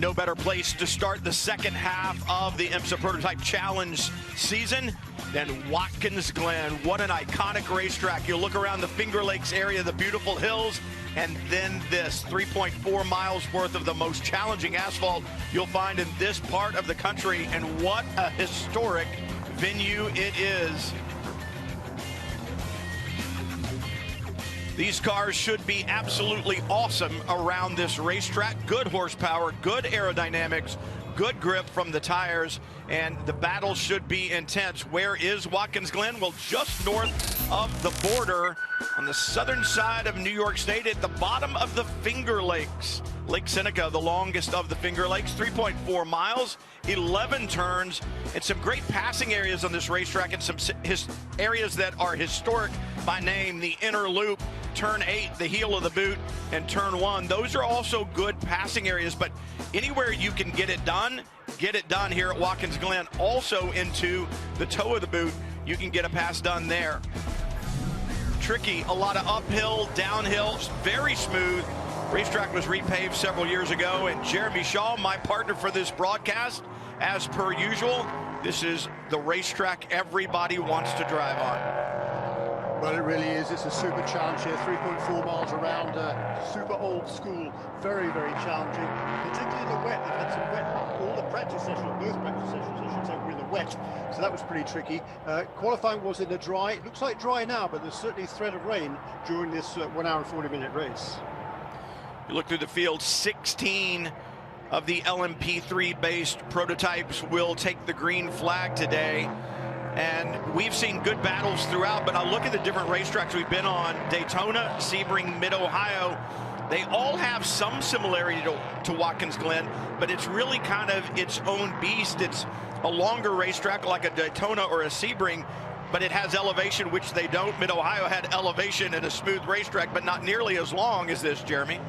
no better place to start the second half of the IMSA Prototype Challenge season than Watkins Glen. What an iconic racetrack. You look around the Finger Lakes area, the beautiful hills, and then this 3.4 miles worth of the most challenging asphalt you'll find in this part of the country. And what a historic venue it is. These cars should be absolutely awesome around this racetrack. Good horsepower, good aerodynamics, good grip from the tires, and the battle should be intense. Where is Watkins Glen? Well, just north of the border on the southern side of New York State at the bottom of the Finger Lakes. Lake Seneca, the longest of the Finger Lakes, 3.4 miles, 11 turns, and some great passing areas on this racetrack, and some areas that are historic by name. The inner loop, turn 8, the heel of the boot, and turn 1. Those are also good passing areas, but anywhere you can get it done here at Watkins Glen. Also into the toe of the boot, you can get a pass done there. Tricky, a lot of uphill, downhill, very smooth. Racetrack was repaved several years ago, and Jeremy Shaw, my partner for this broadcast, as per usual, this is the racetrack everybody wants to drive on. Well, it really is. It's a super challenge here, 3.4 miles around, super old school, very, very challenging, particularly in the wet. They've had some wet, all the practice sessions, both practice sessions, I should say, were in the wet, so that was pretty tricky. Qualifying was in the dry. It looks like dry now, but there's certainly a threat of rain during this 1 hour and 40-minute race. You look through the field, 16 of the LMP3-based prototypes will take the green flag today. And we've seen good battles throughout, but I look at the different racetracks we've been on, Daytona, Sebring, Mid-Ohio, they all have some similarity to Watkins Glen, but it's really kind of its own beast. It's a longer racetrack like a Daytona or a Sebring, but it has elevation, which they don't. Mid-Ohio had elevation and a smooth racetrack, but not nearly as long as this, Jeremy.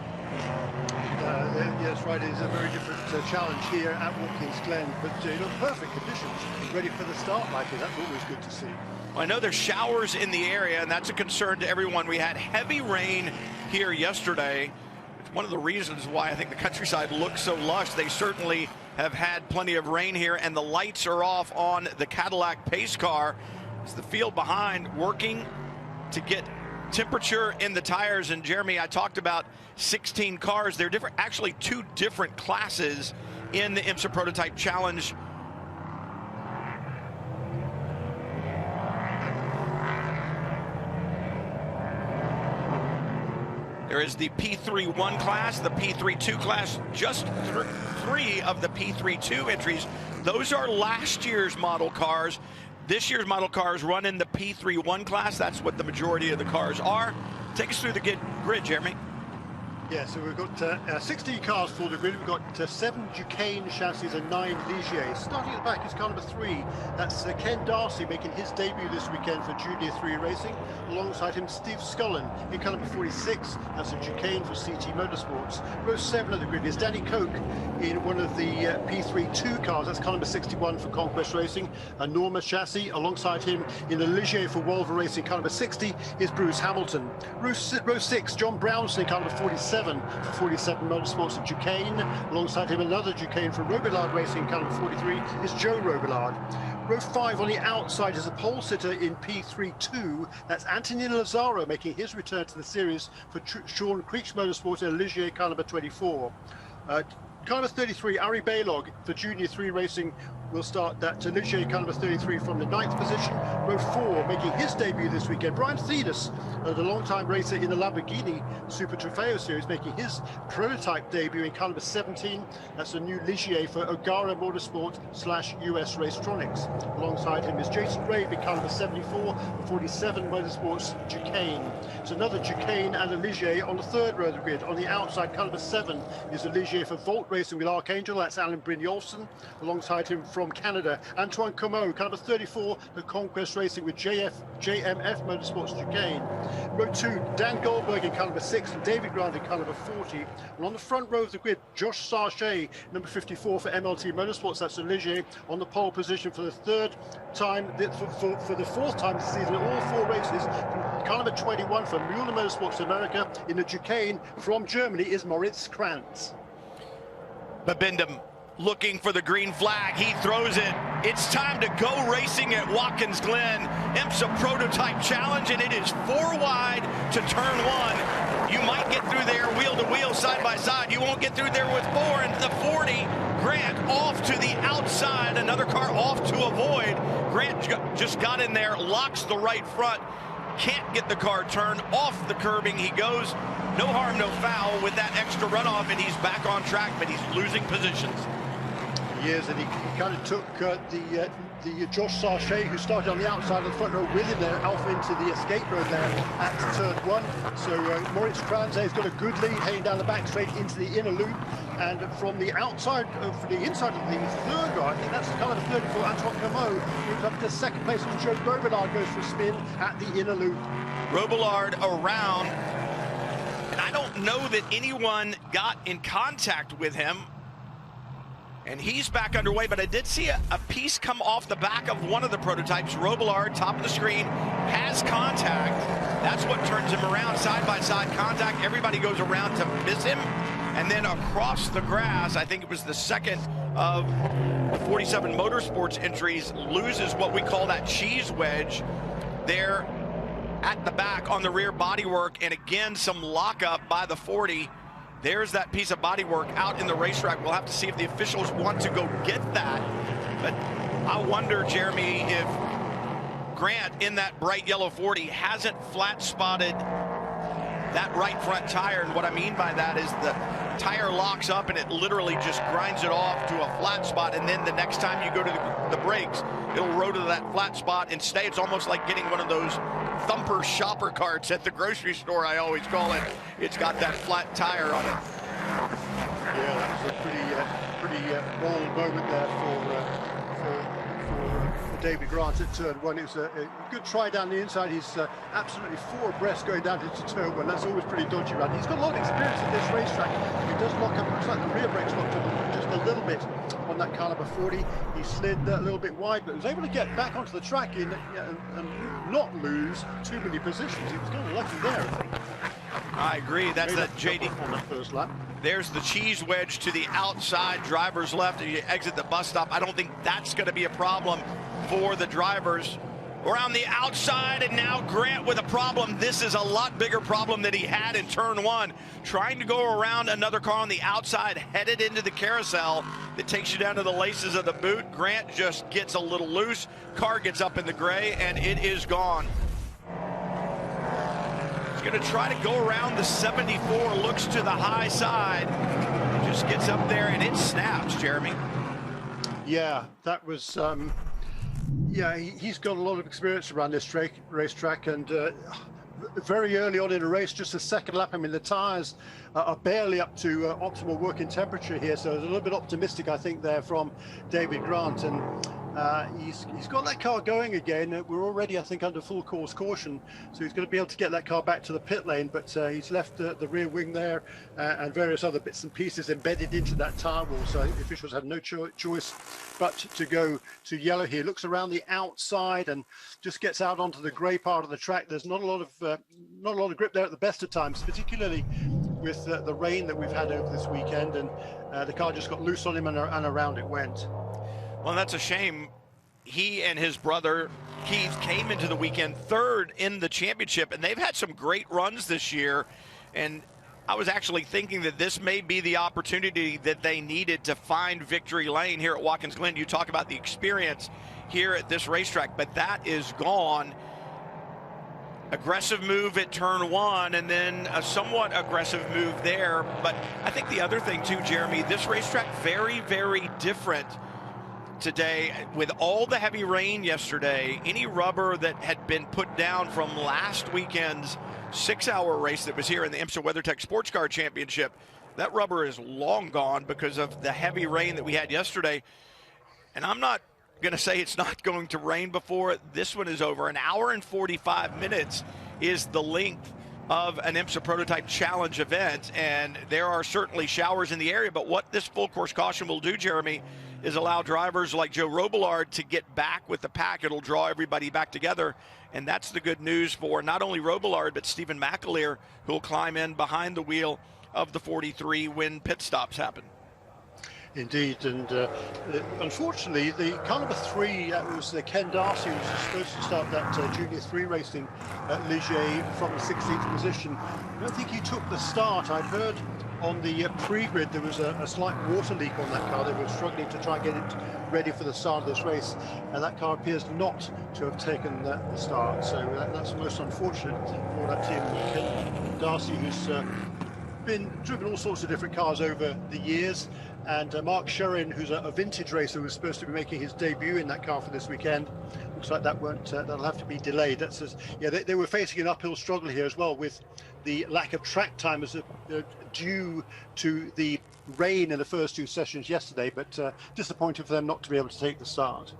Yes, right. It's a very different challenge here at Watkins Glen, but perfect conditions, ready for the start like it. That's always good to see. Well, I know there's showers in the area, and that's a concern to everyone. We had heavy rain here yesterday. It's one of the reasons why I think the countryside looks so lush. They certainly have had plenty of rain here, and the lights are off on the Cadillac pace car. It's the field behind working to get temperature in the tires. And Jeremy, I talked about 16 cars. They're different, actually 2 different classes in the IMSA Prototype Challenge. There is the P3-1 class, the P3-2 class, just 3 of the P3-2 entries. Those are last year's model cars. This year's model cars run in the P3-1 class. That's what the majority of the cars are. Take us through the grid, Jeremy. Yeah, so we've got 16 cars for the grid. We've got 7 Duquesne chassis and 9 Ligier. Starting at the back is car number 3. That's Ken Darcy making his debut this weekend for Junior 3 Racing. Alongside him, Steve Scullin in car number 46. That's a Duquesne for CT Motorsports. Row 7 of the grid is Danny Koch in one of the P3-2 cars. That's car number 61 for Conquest Racing. A Norma chassis. Alongside him in the Ligier for Wolver Racing, car number 60 is Bruce Hamilton. Row 6, John Brownson in car number 47. For 47 Motorsports of Duquesne. Alongside him, another Duquesne from Robillard Racing, car number 43, is Joe Robillard. Row 5 on the outside is a pole sitter in P3-2. That's Anthony Lazaro making his return to the series for Sean Creech Motorsports in Ligier, car number 24. Car number 33, Ari Baylog for Junior 3 Racing will start that to Ligier, car number 33 from the 9th position. Row 4 making his debut this weekend, Brian Thedas, the long-time racer in the Lamborghini Super Trofeo Series, making his prototype debut in car number 17. That's a new Ligier for O'Gara Motorsport / US Racetronics. Alongside him is Jason Rave in car number 74 for 47 Motorsports Duquesne. It's another Duquesne and a Ligier on the 3rd row of the grid. On the outside, car number 7 is a Ligier for Volt Racing with Archangel. That's Alan Brynjolfsson. Alongside him from Canada, Antoine Comeau, car number 34 for Conquest Racing with JMF Motorsports Duquesne. Row 2, Dan Goldberg in car number 6 and David Grant in car number 40. And on the front row of the grid, Josh Sarche, number 54 for MLT Motorsports. That's a Ligier on the pole position for the 4th time this season. All 4 races. Car number 21 for Mueller Motorsports America in the Duquesne from Germany is Moritz Krantz. Babindum looking for the green flag. He throws it. It's time to go racing at Watkins Glen. IMSA Prototype Challenge, and it is 4 wide to turn 1. You might get through there wheel to wheel, side by side. You won't get through there with 4. And the 40, Grant off to the outside. Another car off to avoid. Grant just got in there, locks the right front. Can't get the car turned. Off the curbing he goes. No harm, no foul with that extra runoff, and he's back on track, but he's losing positions. He is, and he kind of took the Josh Sarchet, who started on the outside of the front row with him there, off into the escape road there at turn 1. So Moritz Kranze has got a good lead heading down the back straight into the inner loop, and from the outside, from the inside of the third row, I think that's kind of the third for Antoine Cameau, moves up to second place, and Joe Robillard goes for a spin at the inner loop. Robillard around, and I don't know that anyone got in contact with him. And he's back underway, but I did see a piece come off the back of one of the prototypes. Robillard, top of the screen, has contact. That's what turns him around, side-by-side contact. Everybody goes around to miss him. And then across the grass, I think it was the second of the 47 Motorsports entries, loses what we call that cheese wedge there at the back on the rear bodywork. And again, some lockup by the 40. There's that piece of bodywork out in the racetrack. We'll have to see if the officials want to go get that. But I wonder, Jeremy, if Grant in that bright yellow 40 hasn't flat spotted that right front tire. And what I mean by that is the tire locks up and it literally just grinds it off to a flat spot. And then the next time you go to the brakes, it'll roll to that flat spot and stay. It's almost like getting one of those thumper shopper carts at the grocery store, I always call it. It's got that flat tire on it. Yeah, that was a pretty bold moment there for David Grant at turn 1. It was a good try down the inside. He's absolutely 4 abreast going down into turn 1. That's always pretty dodgy run. He's got a lot of experience at this racetrack. He does lock up. Looks like the rear brakes locked up just a little bit on that caliber 40. He slid a little bit wide, but was able to get back onto the track and not lose too many positions. He was kind of lucky there, I think. I agree. That's that JD on that first lap. There's the cheese wedge to the outside, driver's left, and you exit the bus stop. I don't think that's going to be a problem for the drivers. Around the outside, and now Grant with a problem. This is a lot bigger problem than he had in turn 1. Trying to go around another car on the outside, headed into the carousel that takes you down to the laces of the boot. Grant just gets a little loose. Car gets up in the gray, and it is gone. He's going to try to go around the 74, looks to the high side, just gets up there, and it snaps, Jeremy. Yeah, that was... yeah, he's got a lot of experience around this racetrack, and very early on in the race, just the second lap, I mean, the tires are barely up to optimal working temperature here, so it's a little bit optimistic, I think, there from David Grant, and he's got that car going again. We're already, I think, under full course caution, so he's going to be able to get that car back to the pit lane, but he's left the rear wing there and various other bits and pieces embedded into that tire wall, so the officials had no choice but to go to yellow here. Looks around the outside and just gets out onto the grey part of the track. There's not a lot of grip there at the best of times, particularly with the rain that we've had over this weekend, and the car just got loose on him and around it went. Well, that's a shame. He and his brother Keith came into the weekend third in the championship, and they've had some great runs this year, and I was actually thinking that this may be the opportunity that they needed to find victory lane here at Watkins Glen. You talk about the experience here at this racetrack, but that is gone. Aggressive move at turn 1, and then a somewhat aggressive move there. But I think the other thing too, Jeremy, this racetrack very, very different today. With all the heavy rain yesterday, any rubber that had been put down from last weekend's 6-hour race that was here in the IMSA WeatherTech Sports Car Championship, that rubber is long gone because of the heavy rain that we had yesterday. And I'm not going to say it's not going to rain before this one is over. An hour and 45 minutes is the length of an IMSA Prototype Challenge event, and there are certainly showers in the area, but what this full course caution will do, Jeremy, is allow drivers like Joe Robillard to get back with the pack. It'll draw everybody back together, and that's the good news for not only Robillard, but Stephen McAleer, who will climb in behind the wheel of the 43 when pit stops happen. Indeed, and unfortunately, the Carnival 3, that was Ken Darcy, who was supposed to start that Junior 3 racing at Ligier from the 16th position. I don't think he took the start. I'd heard on the pre-grid there was a slight water leak on that car. They were struggling to try and get it ready for the start of this race, and that car appears not to have taken the start. So that's most unfortunate for that team. Ken Darcy, who's been driven all sorts of different cars over the years, and Mark Sherrin, who's a vintage racer, was supposed to be making his debut in that car for this weekend. Looks like that won't, that'll have to be delayed. That's just, yeah, they were facing an uphill struggle here as well, with the lack of track time as due to the rain in the first two sessions yesterday, but disappointing for them not to be able to take the start.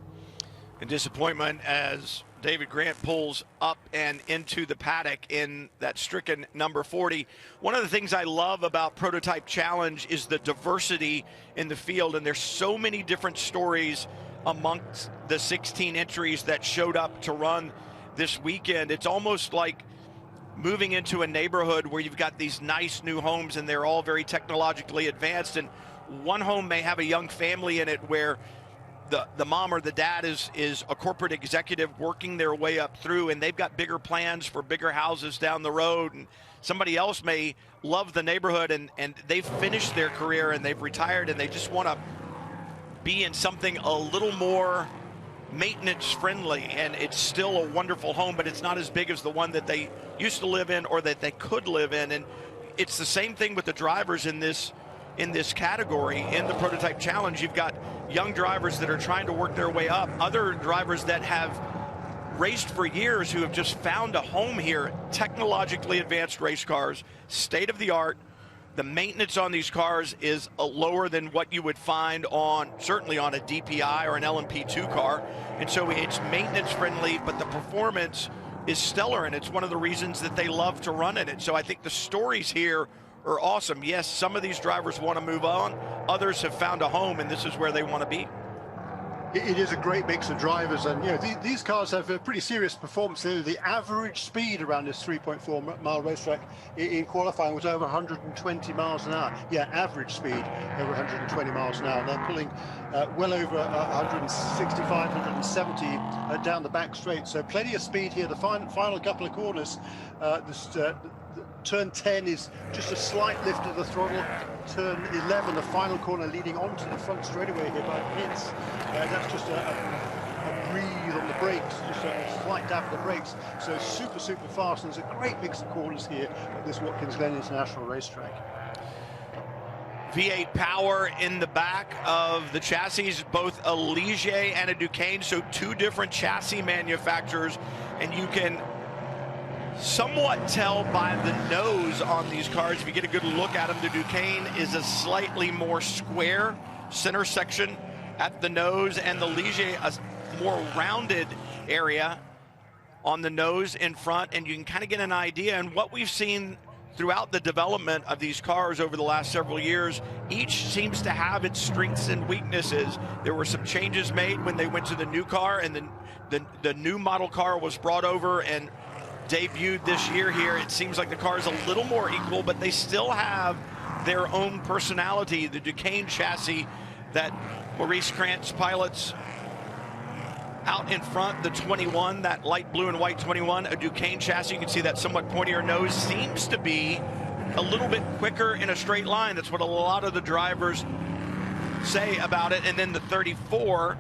And disappointment as David Grant pulls up and into the paddock in that stricken number 40. One of the things I love about Prototype Challenge is the diversity in the field, and there's so many different stories amongst the 16 entries that showed up to run this weekend. It's almost like moving into a neighborhood where you've got these nice new homes and they're all very technologically advanced, and one home may have a young family in it where the mom or the dad is a corporate executive working their way up through, and they've got bigger plans for bigger houses down the road. And somebody else may love the neighborhood and they've finished their career and they've retired and they just want to be in something a little more maintenance friendly, and it's still a wonderful home, but it's not as big as the one that they used to live in or that they could live in. And it's the same thing with the drivers in this category. In the Prototype Challenge, you've got young drivers that are trying to work their way up, other drivers that have raced for years who have just found a home here. Technologically advanced race cars, state of the art. The maintenance on these cars is lower than what you would find certainly on a DPI or an LMP2 car, and so it's maintenance friendly, but the performance is stellar, and it's one of the reasons that they love to run in it. So I think the stories here are awesome. Yes, some of these drivers want to move on, others have found a home, and this is where they want to be. It is a great mix of drivers, and you know these cars have a pretty serious performance. The average speed around this 3.4 mile racetrack in qualifying was over 120 miles an hour. Yeah, average speed over 120 miles an hour. They're pulling well over 165, 170 down the back straight. So plenty of speed here. The final couple of corners, turn 10 is just a slight lift of the throttle. Turn 11, the final corner leading onto the front straightaway here by Pitts. That's just a breathe on the brakes, just a slight dab of the brakes. So super fast, and there's a great mix of corners here at this Watkins Glen International Racetrack. V8 power in the back of the chassis, both a Ligier and a Duqueine, so two different chassis manufacturers, and you can somewhat tell by the nose on these cars. If you get a good look at them, the Duqueine is a slightly more square center section at the nose, and the Ligier a more rounded area on the nose in front, and you can kind of get an idea. And what we've seen throughout the development of these cars over the last several years, each seems to have its strengths and weaknesses. There were some changes made when they went to the new car, and the new model car was brought over and debuted this year here. It seems like the car is a little more equal, but they still have their own personality. The Duqueine chassis that Maurice Krantz pilots out in front, the 21, that light blue and white 21, a Duqueine chassis. You can see that somewhat pointier nose, seems to be a little bit quicker in a straight line. That's what a lot of the drivers say about it. And then the 34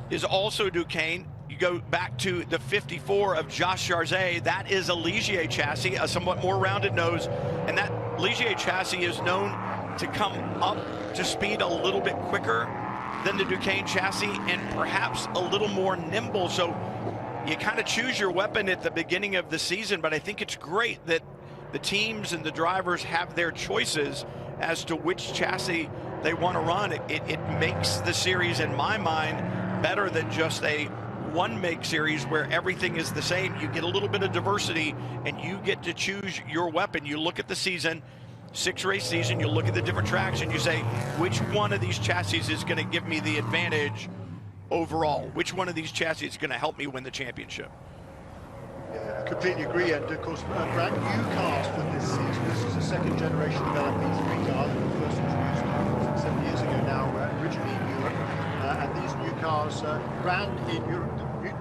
is also Duqueine. You go back to the 54 of Josh Jarzet, that is a Ligier chassis, a somewhat more rounded nose, and that Ligier chassis is known to come up to speed a little bit quicker than the Duqueine chassis, and perhaps a little more nimble. So you kind of choose your weapon at the beginning of the season, but I think it's great that the teams and the drivers have their choices as to which chassis they want to run. It makes the series, in my mind, better than just a one-make series where everything is the same. You get a little bit of diversity, and you get to choose your weapon. You look at the season, 6-race season, you look at the different tracks, and you say, which one of these chassis is going to give me the advantage overall? Which one of these chassis is going to help me win the championship? Yeah, I completely agree, and of course, a brand new cars for this season. This is a second generation of LMP3 car that was first introduced 7 years ago cars ran in Europe,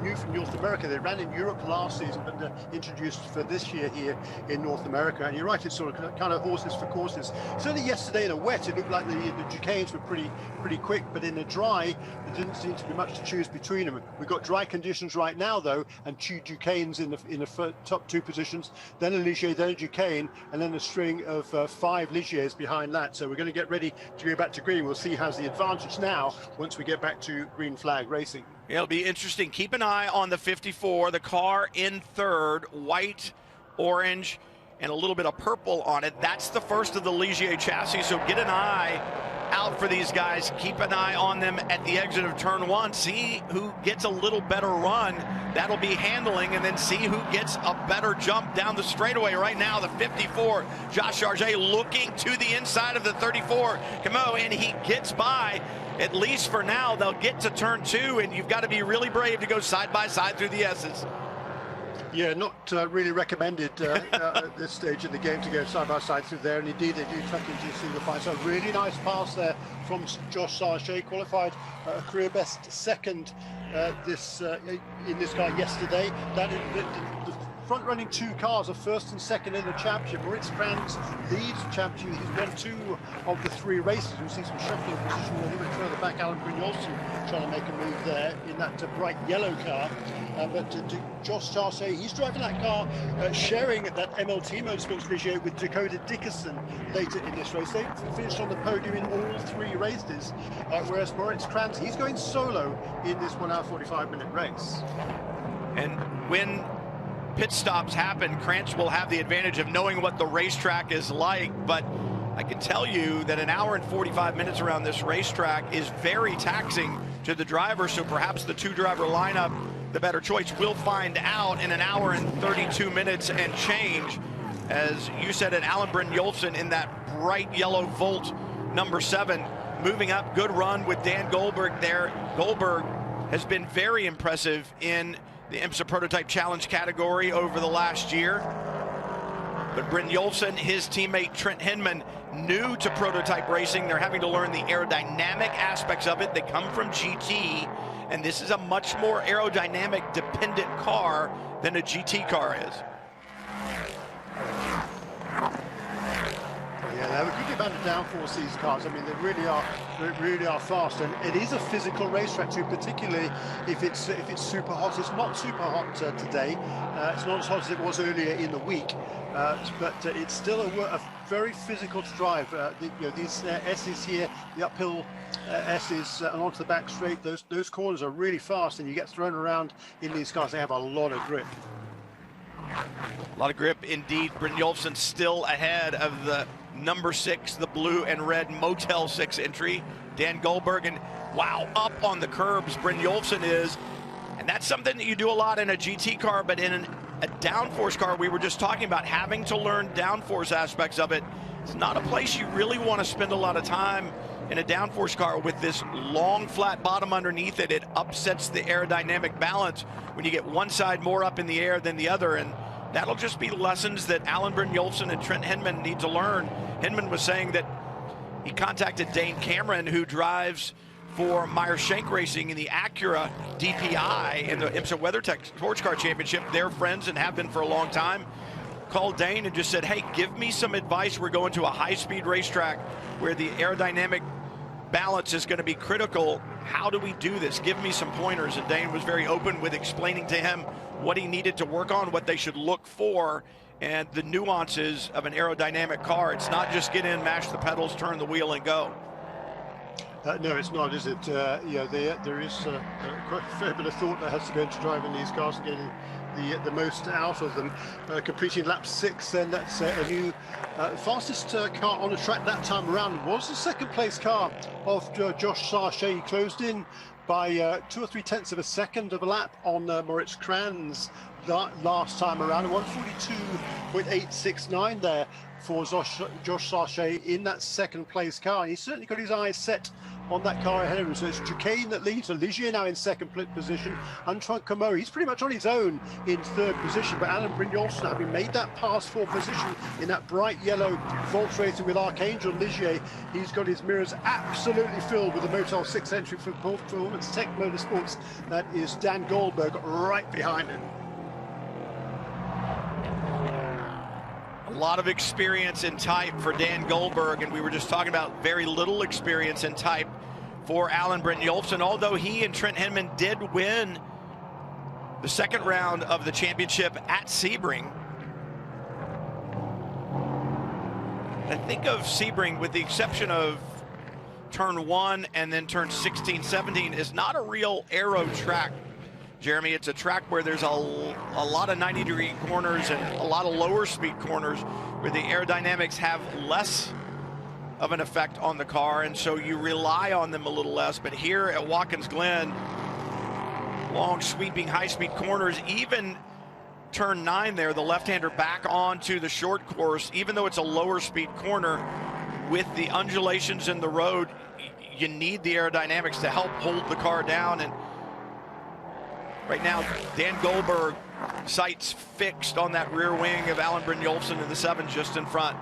new from North America. They ran in Europe last season, but introduced for this year here in North America. And you're right, it's sort of kind of horses for courses. Certainly yesterday in the wet, it looked like the chicanes were pretty quick, but in the dry, there didn't seem to be much to choose between them. We've got dry conditions right now, though, and two chicanes in the top two positions, then a Ligier, then a chicane, and then a string of 5 Ligiers behind that. So we're going to get ready to go back to green. We'll see who has the advantage now once we get back to green flag racing. It'll be interesting. Keep an eye on the 54, the car in third, white, orange, and a little bit of purple on it. That's the first of the Ligier chassis, so get an eye out for these guys. Keep an eye on them at the exit of turn 1. See who gets a little better run. That'll be handling, and then see who gets a better jump down the straightaway. Right now, the 54, Josh Charget looking to the inside of the 34. Camo, and he gets by. At least for now, they'll get to turn 2, and you've got to be really brave to go side by side through the S's. Yeah, not really recommended at this stage of the game to go side by side through there, and indeed they do track into single file. So a really nice pass there from Josh Charget, qualified a career best second in this car yesterday. That is the front-running 2 cars are first and second in the championship. Moritz Franz leads the championship. He's won 2 of the 3 races. We'll see some shuffling position a little bit further back. Alan Brynjolfsson trying to make a move there in that bright yellow car. But Josh Charget, he's driving that car, sharing that MLT Motorsports Ligier with Dakota Dickerson later in this race. They finished on the podium in all 3 races, whereas Moritz Franz, he's going solo in this 1 hour 45-minute race. And when pit stops happen, Krantz will have the advantage of knowing what the racetrack is like, but I can tell you that an hour and 45 minutes around this racetrack is very taxing to the driver, so perhaps the 2-driver lineup, the better choice. We'll find out in an hour and 32 minutes and change. As you said, at Alan Brynjolfsson in that bright yellow Volt number 7, moving up, good run with Dan Goldberg there. Goldberg has been very impressive in the IMSA Prototype Challenge category over the last year. But Brynjolfsson, his teammate Trent Hinman, new to prototype racing. They're having to learn the aerodynamic aspects of it. They come from GT, and this is a much more aerodynamic dependent car than a GT car is. Yeah, they have a good amount of downforce, these cars. I mean, they really are fast, and it is a physical racetrack too, particularly if it's super hot. It's not super hot today. It's not as hot as it was earlier in the week, but it's still a very physical to drive. These S's here, the uphill S's and onto the back straight, those corners are really fast, and you get thrown around in these cars. They have a lot of grip. A lot of grip indeed. Brynjolfsson still ahead of the number 6, the blue and red Motel 6 entry, Dan Goldberg, and wow, up on the curbs Brynjolfsson is, and that's something that you do a lot in a GT car, but in a downforce car, we were just talking about having to learn downforce aspects of it. It's not a place you really want to spend a lot of time in a downforce car with this long flat bottom underneath it. It upsets the aerodynamic balance when you get one side more up in the air than the other, and that'll just be lessons that Alan Brynjolfsson and Trent Hinman need to learn. Hinman was saying that he contacted Dane Cameron, who drives for Meyer Shank Racing in the Acura DPI in the IMSA WeatherTech Sports Car Championship. They're friends and have been for a long time. Called Dane and just said, hey, give me some advice. We're going to a high-speed racetrack where the aerodynamic balance is going to be critical. How do we do this? Give me some pointers. And Dane was very open with explaining to him what he needed to work on, what they should look for, and the nuances of an aerodynamic car. It's not just get in, mash the pedals, turn the wheel, and go. No, it's not, is it? There is quite a fair bit of thought that has to go into driving these cars and getting the most out of them. Completing lap 6, then that's a new fastest car on the track that time around was the second place car of Josh Charget. He closed in by 2 or 3 tenths of a second of a lap on Moritz Franz last time around. 142.869 there for Josh Charget in that second place car. And he's certainly got his eyes set on that car ahead of him. So it's Duquesne that leads. So Ligier now in second position. Antoine Comeau, he's pretty much on his own in third position. But Alain Brignolson, having made that pass for position in that bright yellow Volkswagen with Archangel Ligier, he's got his mirrors absolutely filled with the Motul 6 entry for Performance Tech Motorsports. That is Dan Goldberg right behind him. A lot of experience in type for Dan Goldberg, and we were just talking about very little experience in type for Alain Brignolson, although he and Trent Hinman did win the second round of the championship at Sebring. I think of Sebring, with the exception of turn 1 and then turn 16, 17, is not a real aero track. Jeremy, it's a track where there's a lot of 90-degree corners and a lot of lower speed corners where the aerodynamics have less of an effect on the car, and so you rely on them a little less. But here at Watkins Glen, long sweeping high-speed corners, even turn 9 there, the left-hander back onto the short course, even though it's a lower speed corner, with the undulations in the road, you need the aerodynamics to help hold the car down. And right now, Dan Goldberg sights fixed on that rear wing of Alain Brignolson in the 7 just in front.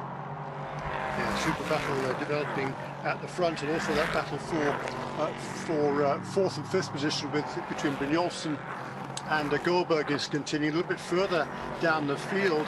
Yeah, super battle developing at the front, and also that battle for fourth and fifth position between Brignolson and Goldberg is continuing a little bit further down the field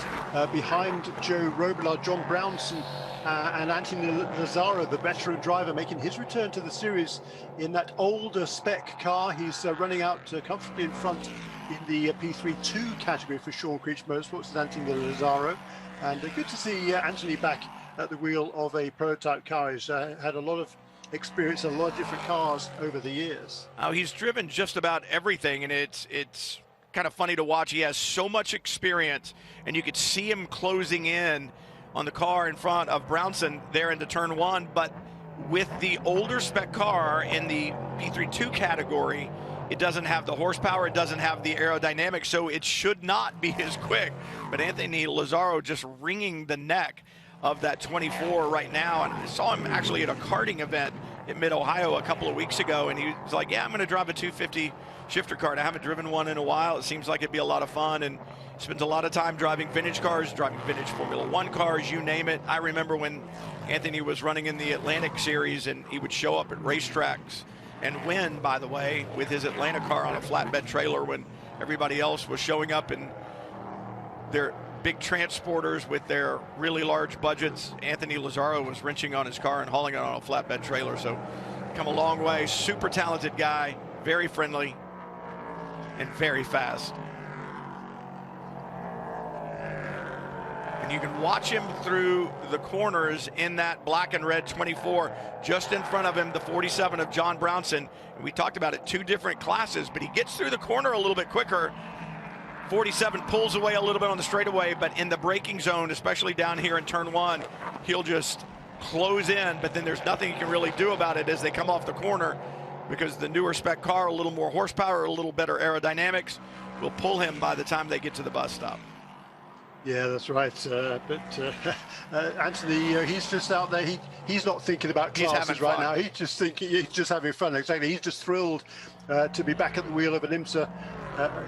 behind Joe Robillard, John Brownson, and Anthony Lazaro, the veteran driver, making his return to the series in that older spec car. He's running out comfortably in front in the P3-2 category for Sean Creech Motorsports, Anthony Lazaro. And good to see Anthony back at the wheel of a prototype car. He's had a lot of experience in a lot of different cars over the years. Oh, he's driven just about everything, and it's kind of funny to watch. He has so much experience, and you could see him closing in on the car in front of Brownson there into turn 1, but with the older spec car in the P3-2 category, it doesn't have the horsepower, it doesn't have the aerodynamics, so it should not be as quick. But Anthony Lazaro just wringing the neck of that 24 right now, and I saw him actually at a karting event in Mid-Ohio a couple of weeks ago, and he was like, yeah, I'm going to drive a 250 shifter kart. I haven't driven one in a while. It seems like it'd be a lot of fun, and spends a lot of time driving vintage cars, driving vintage Formula One cars, you name it. I remember when Anthony was running in the Atlantic Series, and he would show up at racetracks and win, by the way, with his Atlanta car on a flatbed trailer when everybody else was showing up in their big transporters with their really large budgets. Anthony Lazaro was wrenching on his car and hauling it on a flatbed trailer. So come a long way. Super talented guy, very friendly, and very fast. And you can watch him through the corners in that black and red 24. Just in front of him, the 47 of John Brownson. And we talked about it, 2 different classes, but he gets through the corner a little bit quicker. 47 pulls away a little bit on the straightaway, but in the braking zone, especially down here in turn 1, he'll just close in, but then there's nothing you can really do about it as they come off the corner, because the newer spec car, a little more horsepower, a little better aerodynamics, will pull him by the time they get to the bus stop. Yeah, that's right. Anthony, he's just out there. He's not thinking about classes right now. He's just having fun. Exactly. He's just thrilled to be back at the wheel of an IMSA,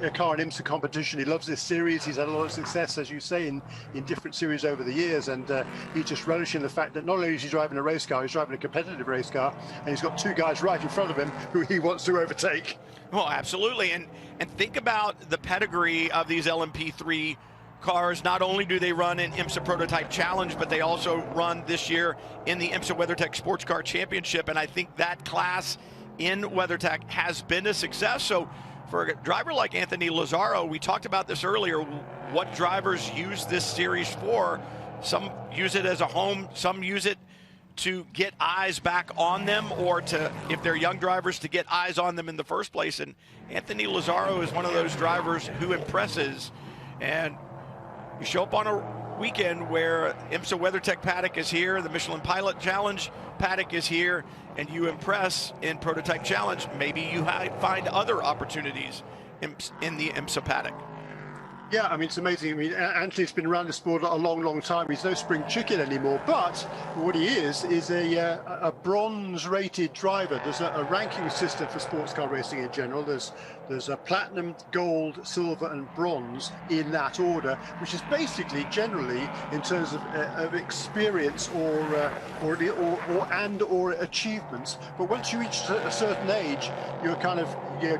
a car in IMSA competition. He loves this series. He's had a lot of success, as you say, in different series over the years, and he's just relishing the fact that not only is he driving a race car, he's driving a competitive race car, and he's got 2 guys right in front of him who he wants to overtake. Well, absolutely, and think about the pedigree of these LMP3 cars. Not only do they run in IMSA Prototype Challenge, but they also run this year in the IMSA WeatherTech Sports Car Championship, and I think that class in WeatherTech has been a success. So for a driver like Anthony Lazaro, we talked about this earlier, what drivers use this series for. Some use it as a home, some use it to get eyes back on them, or to, if they're young drivers, to get eyes on them in the first place. And Anthony Lazaro is one of those drivers who impresses, and you show up on a weekend where IMSA WeatherTech paddock is here, the Michelin Pilot Challenge paddock is here, and you impress in Prototype Challenge, maybe you find other opportunities in the IMSA paddock. Yeah, I mean, it's amazing. I mean, Anthony's been around the sport a long, long time. He's no spring chicken anymore. But what he is a bronze-rated driver. There's a ranking system for sports car racing in general. There's a platinum, gold, silver, and bronze in that order, which is basically generally in terms of experience or achievements. But once you reach a certain age, you're kind of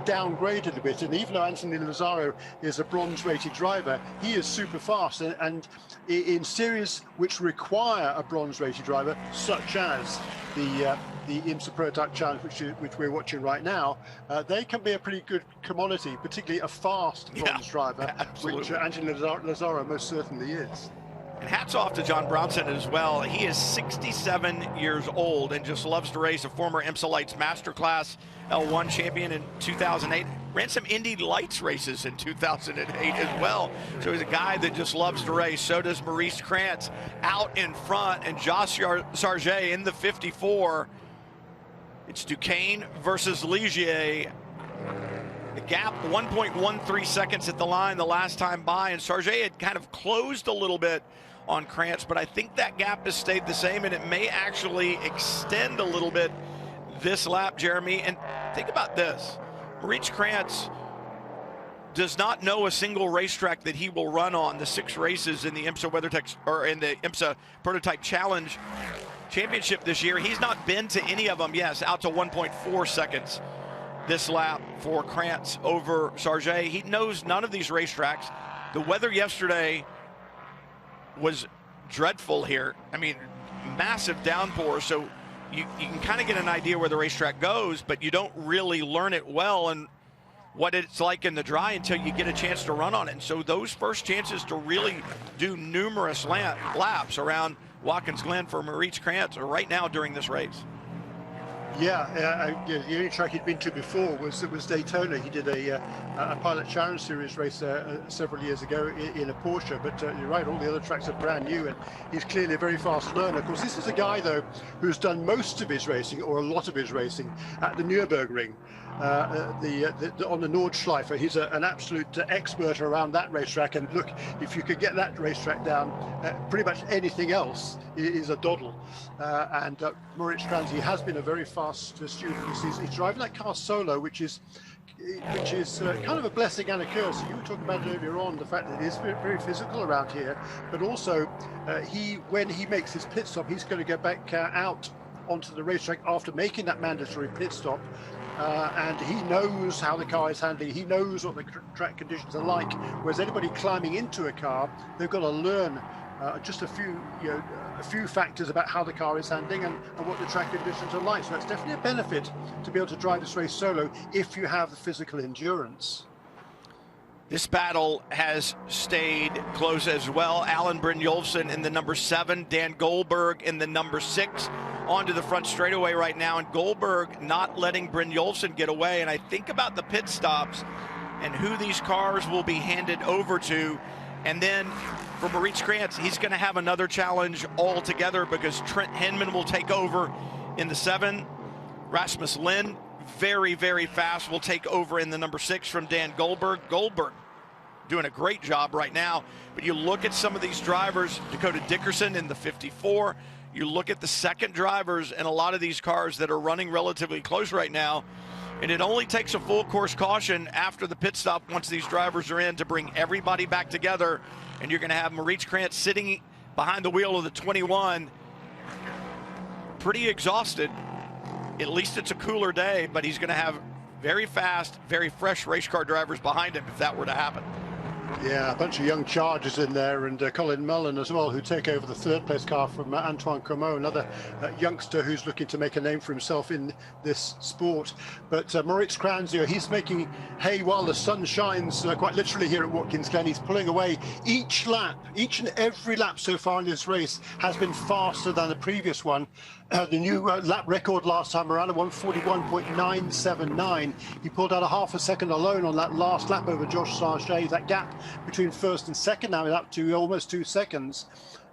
downgraded a bit. And even though Anthony Lazzaro is a bronze-rated driver, he is super fast, and in series which require a bronze-rated driver, such as the IMSA Prototype Challenge, which we're watching right now, they can be a pretty good commodity, particularly a fast bronze driver, which Anthony Lazzaro most certainly is. And hats off to John Brownson as well. He is 67 years old and just loves to race. A former IMSA Lights Masterclass L1 champion in 2008. Ran some Indy Lights races in 2008 as well. So he's a guy that just loves to race. So does Maurice Krantz out in front, and Josh Sargent in the 54. It's Duquesne versus Ligier. The gap 1.13 seconds at the line the last time by, and Sargent had kind of closed a little bit on Krantz, but I think that gap has stayed the same, and it may actually extend a little bit this lap, Jeremy. And think about this. Maurice Krantz does not know a single racetrack that he will run on the 6 races in the IMSA WeatherTech or in the IMSA Prototype Challenge Championship this year. He's not been to any of them. Yes, out to 1.4 seconds this lap for Krantz over Sargent. He knows none of these racetracks. The weather yesterday was dreadful here. I mean, massive downpour, so you can kind of get an idea where the racetrack goes, but you don't really learn it well and what it's like in the dry until you get a chance to run on it. And so those first chances to really do numerous laps around Watkins Glen for Maurice Krantz are right now during this race. Yeah, the only track he'd been to before was Daytona. He did a Pilot Challenge Series race several years ago in a Porsche, but you're right, all the other tracks are brand new, and he's clearly a very fast learner. Of course, this is a guy, though, who's done most of his racing, or a lot of his racing, at the Nürburgring. On the Nordschleife. He's an absolute expert around that racetrack, and look, if you could get that racetrack down, pretty much anything else is a doddle. And Maurice Krantz, he has been a very fast student. He's driving that car solo, which is kind of a blessing and a curse. You were talking about it earlier on, the fact that it is very, very physical around here, but also when he makes his pit stop, he's going to go back out onto the racetrack after making that mandatory pit stop. And he knows how the car is handling. He knows what the track conditions are like. Whereas anybody climbing into a car, they've got to learn just a few factors about how the car is handling and what the track conditions are like. So it's definitely a benefit to be able to drive this race solo if you have the physical endurance. This battle has stayed close as well. Alan Brynjolfsson in the number 7, Dan Goldberg in the number 6. Onto the front straightaway right now, and Goldberg not letting Brynjolfsson get away. And I think about the pit stops and who these cars will be handed over to. And then for Maurice Krantz, he's going to have another challenge altogether because Trent Hinman will take over in the 7. Rasmus Lind, very, very fast, will take over in the number 6 from Dan Goldberg. Goldberg doing a great job right now. But you look at some of these drivers, Dakota Dickerson in the 54. You look at the second drivers and a lot of these cars that are running relatively close right now, and it only takes a full course caution after the pit stop once these drivers are in to bring everybody back together, and you're going to have Maurice Krantz sitting behind the wheel of the 21, pretty exhausted. At least it's a cooler day, but he's going to have very fast, very fresh race car drivers behind him if that were to happen. Yeah, a bunch of young Chargers in there, and Colin Mullen as well, who take over the 3rd place car from Antoine Comeau, another youngster who's looking to make a name for himself in this sport. But Maurice Krantz, he's making hay while the sun shines, quite literally here at Watkins Glen. He's pulling away each lap. Each and every lap so far in this race has been faster than the previous one. The new lap record last time around, 141.979. He pulled out a half a second alone on that last lap over Josh Sargent. That gap between 1st and 2nd now is up to almost 2 seconds.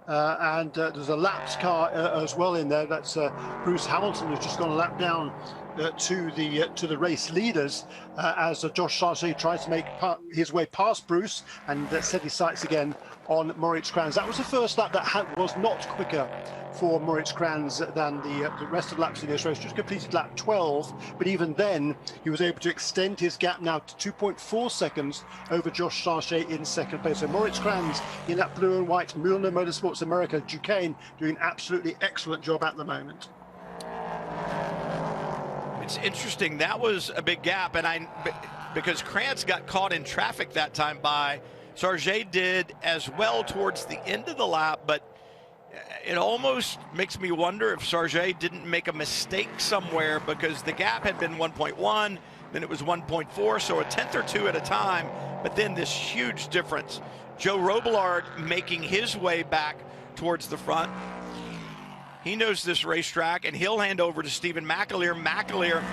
And there's a laps car as well in there. That's Bruce Hamilton, who's just gone a lap down to the race leaders as Josh Sargent tries to make his way past Bruce and set his sights again on Moritz Kranz. That was the first lap that was not quicker for Moritz Kranz than the rest of the laps in this race. Just completed lap 12, but even then he was able to extend his gap now to 2.4 seconds over Josh Sargent in second place. So Moritz Kranz in that blue and white Mühlner Motorsports America Duquesne doing absolutely excellent job at the moment. It's interesting. That was a big gap, and because Kranz got caught in traffic that time by Sargent did as well towards the end of the lap, but it almost makes me wonder if Sargent didn't make a mistake somewhere, because the gap had been 1.1, then it was 1.4, so a tenth or two at a time, but then this huge difference. Joe Robillard making his way back towards the front. He knows this racetrack, and he'll hand over to Stephen McAleer. McAleer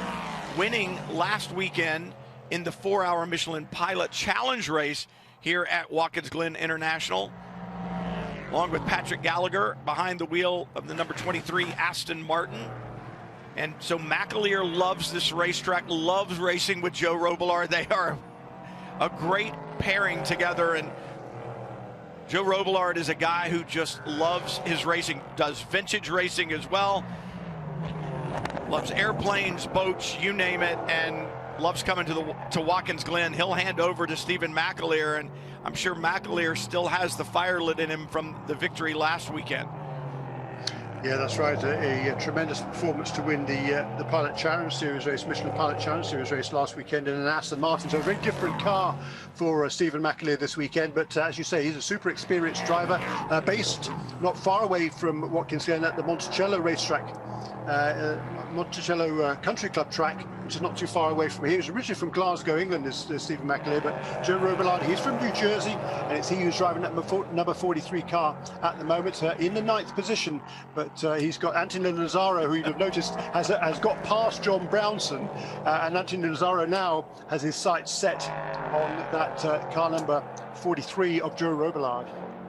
winning last weekend in the 4-hour Michelin Pilot Challenge race here at Watkins Glen International, along with Patrick Gallagher behind the wheel of the number 23 Aston Martin. And so McAleer loves this racetrack, loves racing with Joe Robillard. They are a great pairing together, and Joe Robillard is a guy who just loves his racing, does vintage racing as well, loves airplanes, boats, you name it, and loves coming to Watkins Glen. He'll hand over to Stephen McAleer, and I'm sure McAleer still has the fire lit in him from the victory last weekend. Yeah, that's right. A tremendous performance to win the Pilot Challenge Series race, Michelin Pilot Challenge Series race last weekend in an Aston Martin. So a very different car for Stephen McAleer this weekend. But as you say, he's a super experienced driver, based not far away from Watkins Glen at the Monticello racetrack, Monticello Country Club track, which is not too far away from here. He was originally from Glasgow, England, is Stephen McAleer, but Joe Robillard, he's from New Jersey, and it's he who's driving that number 43 car at the moment, in the 9th position. But he's got Anthony Lazzaro, who you've noticed has got past John Brownson, and Anthony Lazzaro now has his sights set on that car number 43 of Joe Robillard.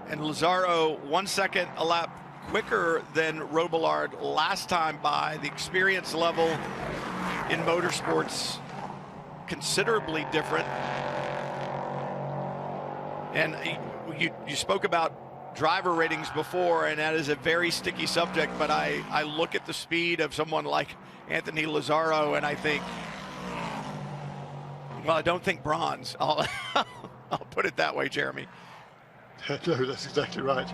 And Lazzaro 1 second a lap quicker than Robillard last time by. The experience level in motorsports considerably different. And you spoke about driver ratings before, and that is a very sticky subject, but I look at the speed of someone like Anthony Lazzaro and I think, well, I don't think bronze. I'll put it that way, Jeremy. No, that's exactly right.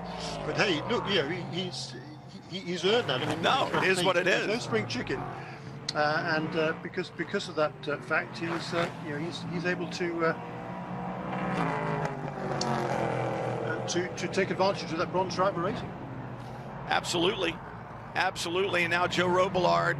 But hey, look, you know, he's earned that. I mean, no, it is what it is. No spring chicken, and because of that fact, he's able to take advantage of that bronze driver rating. Absolutely, absolutely. And now Joe Robillard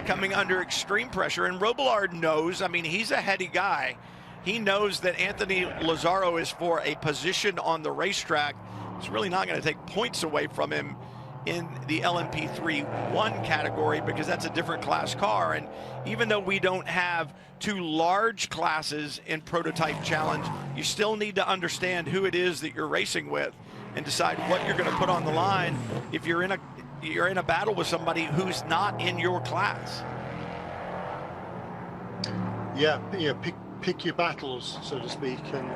coming under extreme pressure, and Robillard knows. I mean, he's a heady guy. He knows that Anthony Lazzaro is for a position on the racetrack. It's really not going to take points away from him in the LMP3-1 category, because that's a different class car. And even though we don't have two large classes in Prototype Challenge, you still need to understand who it is that you're racing with and decide what you're going to put on the line if you're in a battle with somebody who's not in your class. Yeah, pick your battles, so to speak. And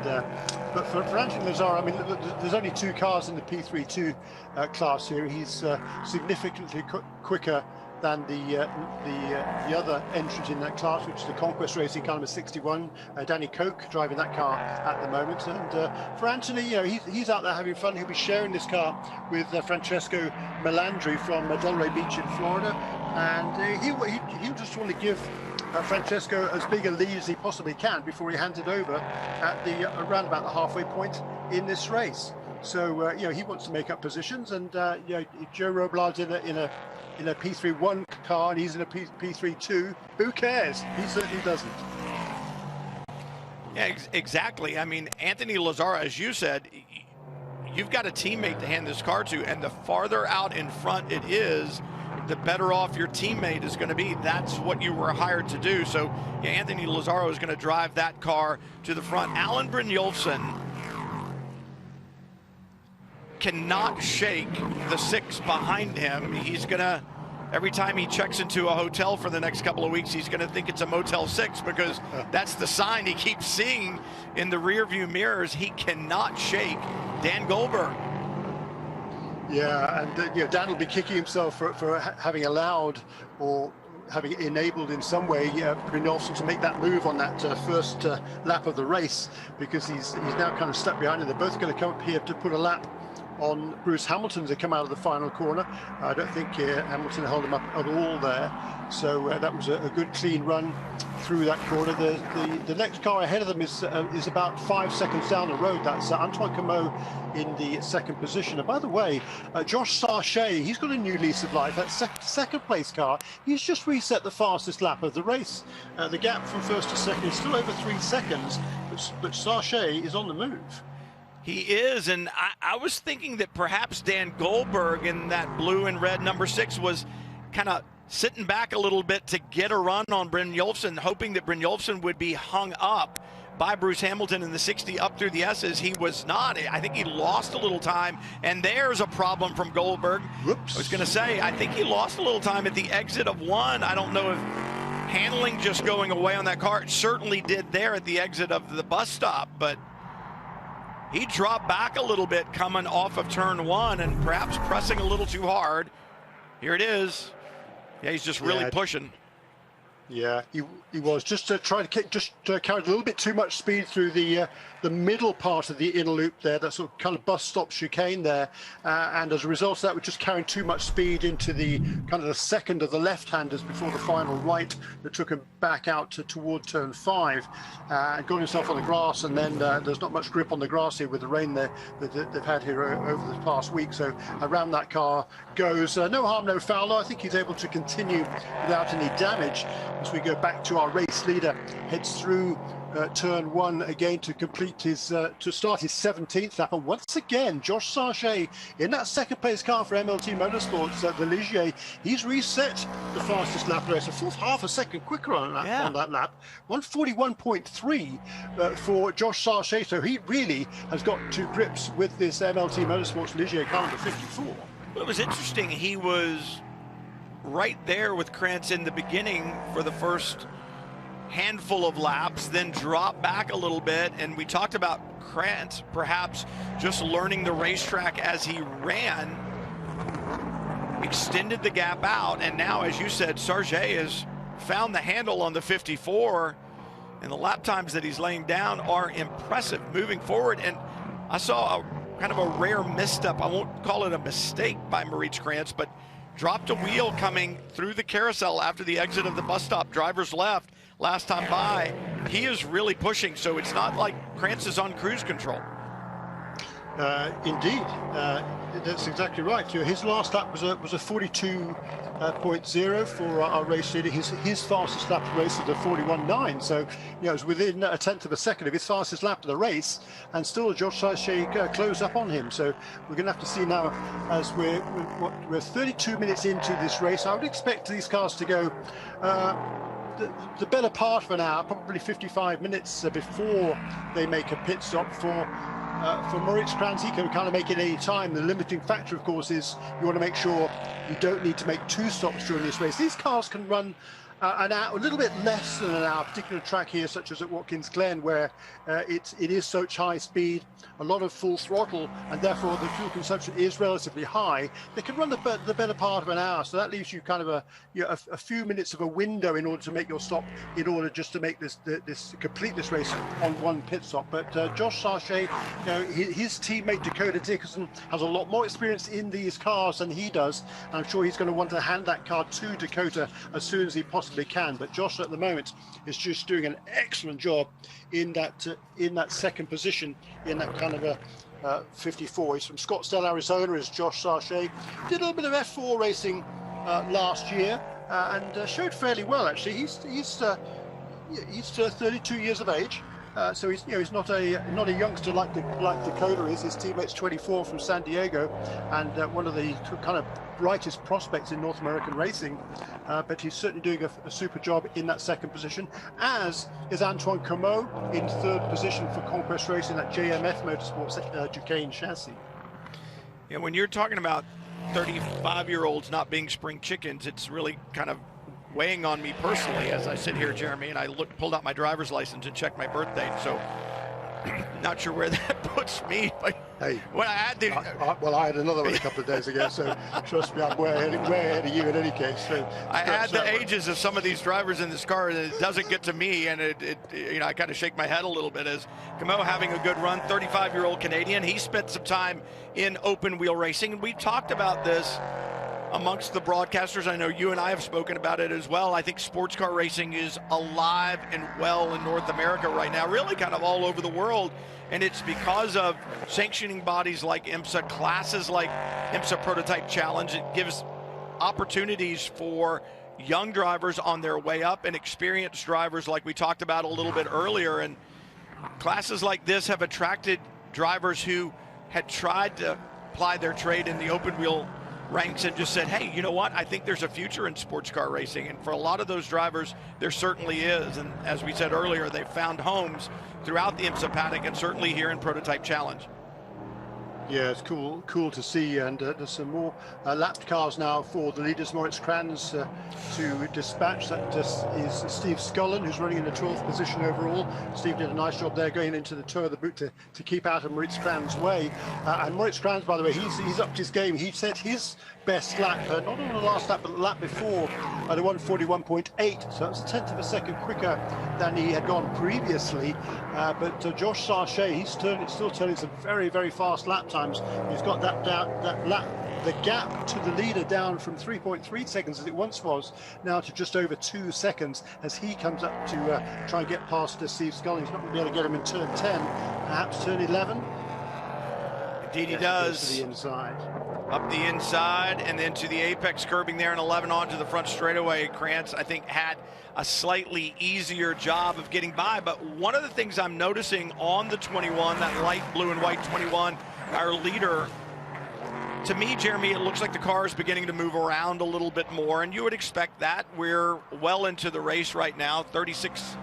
but for Anthony Lazzaro, I mean, there's only two cars in the P32 class here. He's significantly quicker than the other entrant in that class, which is the Conquest Racing car number 61, Danny Koch, driving that car at the moment. And for Anthony, you know, he's out there having fun. He'll be sharing this car with Francesco Melandri from Delray Beach in Florida, and he'll just want to give Francesco as big a lead as he possibly can before he hands it over at the around about the halfway point in this race. So you know, he wants to make up positions, and you know, if Joe Robillard's in a P3-1 car and he's in a P3-2, who cares? He certainly doesn't. Yeah, exactly. I mean, Anthony Lazzaro, as you said, you've got a teammate to hand this car to, and the farther out in front it is, the better off your teammate is going to be. That's what you were hired to do. So yeah, Anthony Lazzaro is going to drive that car to the front. Alan Brynjolfsson cannot shake the six behind him. He's going to every time he checks into a hotel for the next couple of weeks, he's going to think it's a Motel 6, because that's the sign he keeps seeing in the rearview mirrors. He cannot shake Dan Goldberg. Yeah, and Dan will be kicking himself for having allowed or having enabled in some way Brynjolfsson to make that move on that first lap of the race, because he's now kind of stuck behind him. They're both going to come up here to put a lap on Bruce Hamilton as they come out of the final corner. I don't think Hamilton held him up at all there. So that was a good clean run through that corner. The next car ahead of them is about 5 seconds down the road. That's Antoine Comeau in the second position. And by the way, Josh Sarchet, he's got a new lease of life. That second place car, he's just reset the fastest lap of the race. The gap from first to second is still over 3 seconds, but Sarchet is on the move. He is, and I was thinking that perhaps Dan Goldberg in that blue and red number 6 was kind of sitting back a little bit to get a run on Brynjolfsson, hoping that Brynjolfsson would be hung up by Bruce Hamilton in the 60 up through the S's. He was not. I think he lost a little time, and there's a problem from Goldberg. Whoops. I was going to say, I think he lost a little time at the exit of 1. I don't know if handling just going away on that car. It certainly did there at the exit of the bus stop, but he dropped back a little bit coming off of turn 1 and perhaps pressing a little too hard. Here it is. Yeah, he's just really pushing. Yeah, he was just trying to carry a little bit too much speed through the middle part of the inner loop there, that sort of kind of bus stop chicane there, and as a result of that, we're just carrying too much speed into the kind of the second of the left-handers before the final right that took him back out toward turn 5, and got himself on the grass, and then there's not much grip on the grass here with the rain that they've had here over the past week. So around that car goes, no harm, no foul. I think he's able to continue without any damage as we go back to our race leader, heads through turn 1 again to complete his to start his 17th lap. And once again, Josh Sarchet in that second place car for MLT Motorsports, the Ligier, he's reset the fastest lap race, a full half a second quicker on that lap, 141.3 for Josh Sarchet. So he really has got to grips with this MLT Motorsports Ligier car number 54. Well, it was interesting. He was right there with Krantz in the beginning for the first handful of laps, then drop back a little bit, and we talked about Krantz perhaps just learning the racetrack as he ran, extended the gap out, and now, as you said, Sarchet has found the handle on the 54, and the lap times that he's laying down are impressive moving forward. And I saw a kind of a rare misstep. I won't call it a mistake by Maurice Krantz, but dropped a wheel coming through the carousel after the exit of the bus stop, driver's left, last time by. He is really pushing, so it's not like Krantz is on cruise control. Indeed, that's exactly right. His last lap was a 42.0 for our race leader. His fastest lap of the race was a 41.9. So it was within a tenth of a second of his fastest lap of the race, and still Josh Sarchet closed up on him. So we're going to have to see now, as we're 32 minutes into this race. I would expect these cars to go the better part of an hour, probably 55 minutes before they make a pit stop. For Maurice Krantz, he can kind of make it any time. The limiting factor, of course, is you want to make sure you don't need to make 2 stops during this race. These cars can run an hour, a little bit less than an hour, particular track here, such as at Watkins Glen, where it is such high speed, a lot of full throttle, and therefore the fuel consumption is relatively high. They can run the better part of an hour, so that leaves you kind of a few minutes of a window in order to make your stop, in order just to make complete this race on 1 pit stop. But Josh Sarchet, his teammate Dakota Dickerson has a lot more experience in these cars than he does, and I'm sure he's going to want to hand that car to Dakota as soon as he possibly can. But Josh at the moment is just doing an excellent job in that second position in that kind of a 54. He's from Scottsdale, Arizona, is Josh Sarchet. Did a little bit of F4 racing last year and showed fairly well, actually. He's 32 years of age. So he's not a youngster like Dakota is. His teammate's 24 from San Diego, and one of the kind of brightest prospects in North American racing. But he's certainly doing a super job in that second position, as is Antoine Comeau in third position for Conquest Racing, that JMF Motorsports Duquesne chassis. Yeah, when you're talking about 35-year-olds not being spring chickens, it's really kind of weighing on me personally as I sit here, Jeremy, and I pulled out my driver's license and checked my birth date. So not sure where that puts me. But hey, when I had the well, I had another one a couple of days ago, so trust me, I'm way ahead of you in any case. So I had the ages of some of these drivers in this car, and it doesn't get to me, and I kind of shake my head a little bit as Camo having a good run, 35-year-old Canadian. He spent some time in open wheel racing, and we've talked about this amongst the broadcasters. I know you and I have spoken about it as well. I think sports car racing is alive and well in North America right now, really kind of all over the world. And it's because of sanctioning bodies like IMSA, classes like IMSA Prototype Challenge. It gives opportunities for young drivers on their way up and experienced drivers like we talked about a little bit earlier. And classes like this have attracted drivers who had tried to ply their trade in the open wheel ranks and just said, hey, you know what? I think there's a future in sports car racing. And for a lot of those drivers, there certainly is. And as we said earlier, they've found homes throughout the IMSA paddock and certainly here in Prototype Challenge. Yeah, it's cool to see, and there's some more lapped cars now for the leaders. Moritz Kranz to dispatch. That just is Steve Scullin, who's running in the 12th position overall. Steve did a nice job there going into the toe of the boot to keep out of Moritz Kranz's way. And Moritz Kranz, by the way, he's upped his game. He set his best lap, not on the last lap, but the lap before, at a 141.8. So that's a tenth of a second quicker than he had gone previously. But Josh Sarchet, he's still turning some very, very fast lap times. He's got the gap to the leader down from 3.3 seconds as it once was, now to just over 2 seconds as he comes up to try and get past Steve Scullin. He's not going to be able to get him in turn 10, perhaps turn 11. Indeed he does. To the inside. Up the inside and then to the apex curbing there, and 11 onto the front straightaway. Krantz, I think, had a slightly easier job of getting by, but one of the things I'm noticing on the 21, that light blue and white 21, our leader, to me, Jeremy, it looks like the car is beginning to move around a little bit more, and you would expect that. We're well into the race right now, 36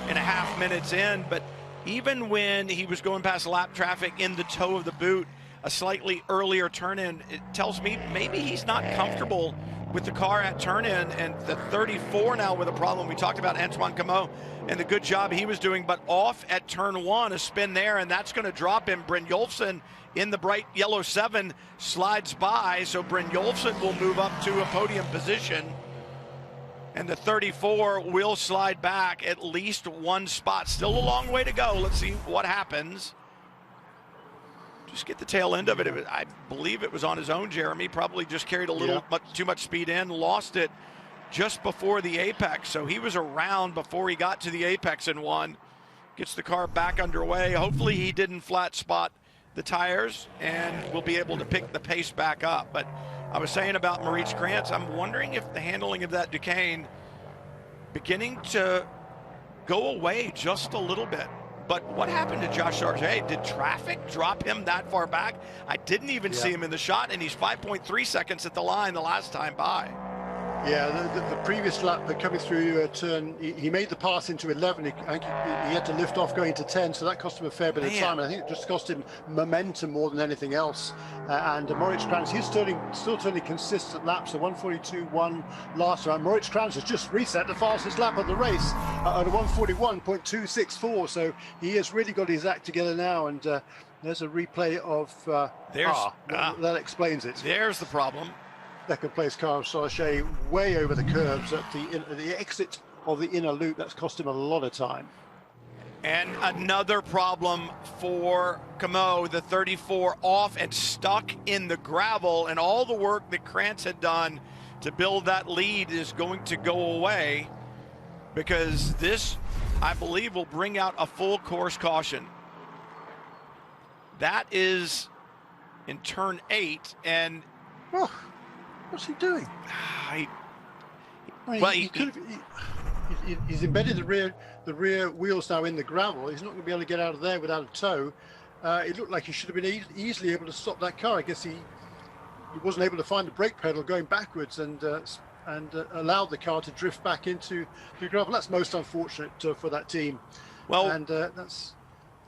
and a half minutes in, but even when he was going past lap traffic in the toe of the boot, a slightly earlier turn-in, it tells me maybe he's not comfortable with the car at turn-in, and the 34 now with a problem. We talked about Antoine Camo and the good job he was doing, but off at turn 1, a spin there, and that's going to drop him. Brynjolfsson in the bright yellow 7 slides by, so Brynjolfsson will move up to a podium position, and the 34 will slide back at least 1 spot. Still a long way to go. Let's see what happens. Just get the tail end of it. I believe it was on his own, Jeremy. Probably just carried a little too much speed in, lost it just before the apex. So he was around before he got to the apex and won. Gets the car back underway. Hopefully he didn't flat spot the tires and will be able to pick the pace back up. But I was saying about Moritz Krantz, I'm wondering if the handling of that Duquesne beginning to go away just a little bit. But what happened to Josh Sargent? Did traffic drop him that far back? I didn't even see him in the shot, and he's 5.3 seconds at the line the last time by. Yeah, the previous lap, coming through turn, he made the pass into 11. I think he had to lift off going to 10, so that cost him a fair bit of time. I think it just cost him momentum more than anything else. And Moritz Kranz, he's still turning consistent laps, so 142.1 last round. Moritz Kranz has just reset the fastest lap of the race at a 141.264, so he has really got his act together now. And there's a replay of that explains it. There's the problem. Second place car of Sarchet way over the curves at the exit of the inner loop. That's cost him a lot of time. And another problem for Camo, the 34 off and stuck in the gravel, and all the work that Krantz had done to build that lead is going to go away, because this, I believe, will bring out a full course caution. That is in turn 8, and what's he doing? He's embedded the rear wheels now in the gravel. He's not going to be able to get out of there without a tow. It looked like he should have been easily able to stop that car. I guess he wasn't able to find the brake pedal going backwards and allowed the car to drift back into the gravel. That's most unfortunate for that team. Well, and that's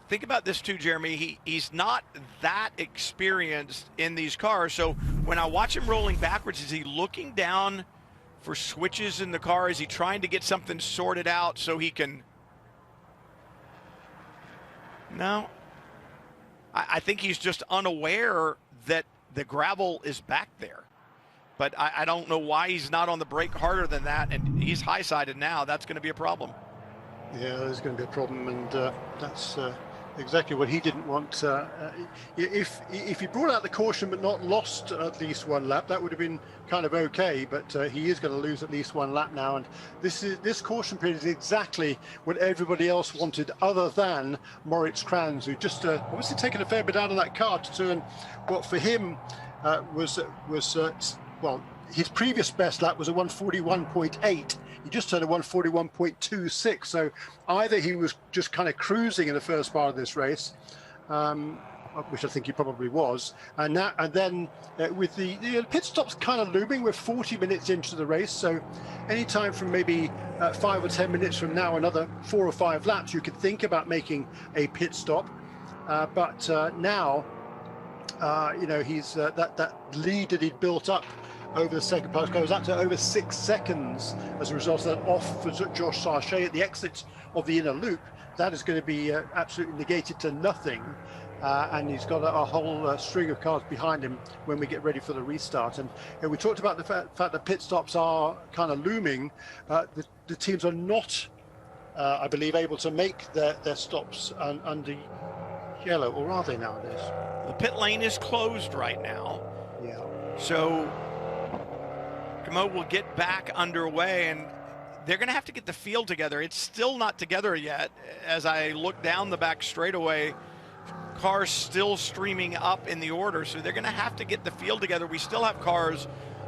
think about this too, Jeremy. He's not that experienced in these cars. So when I watch him rolling backwards, is he looking down for switches in the car? Is he trying to get something sorted out so he can? No. I think he's just unaware that the gravel is back there. But I don't know why he's not on the brake harder than that, and he's high-sided now. That's going to be a problem. Yeah, there's going to be a problem, and that's exactly what he didn't want. If he brought out the caution but not lost at least one lap, that would have been kind of okay, but he is going to lose at least one lap now, and this caution period is exactly what everybody else wanted other than Moritz Kranz, who just obviously taken a fair bit out of that car to turn what for him was well, his previous best lap was a 141.8. He just turned a 141.26. So either he was just kind of cruising in the first part of this race, which I think he probably was, and then with the pit stops kind of looming, we're 40 minutes into the race. So anytime from maybe 5 or 10 minutes from now, another 4 or 5 laps, you could think about making a pit stop. But now, he's that lead that he'd built up over the second part goes up to over 6 seconds as a result of that off for Josh Sarchet at the exit of the inner loop. That is going to be absolutely negated to nothing, and he's got a whole string of cars behind him when we get ready for the restart. And we talked about the fact that pit stops are kind of looming. The teams are not, I believe, able to make their stops under yellow, or are they nowadays? The pit lane is closed right now. Yeah. So Camo will get back underway, and they're going to have to get the field together. It's still not together yet. As I look down the back straightaway, cars still streaming up in the order, so they're going to have to get the field together. We still have cars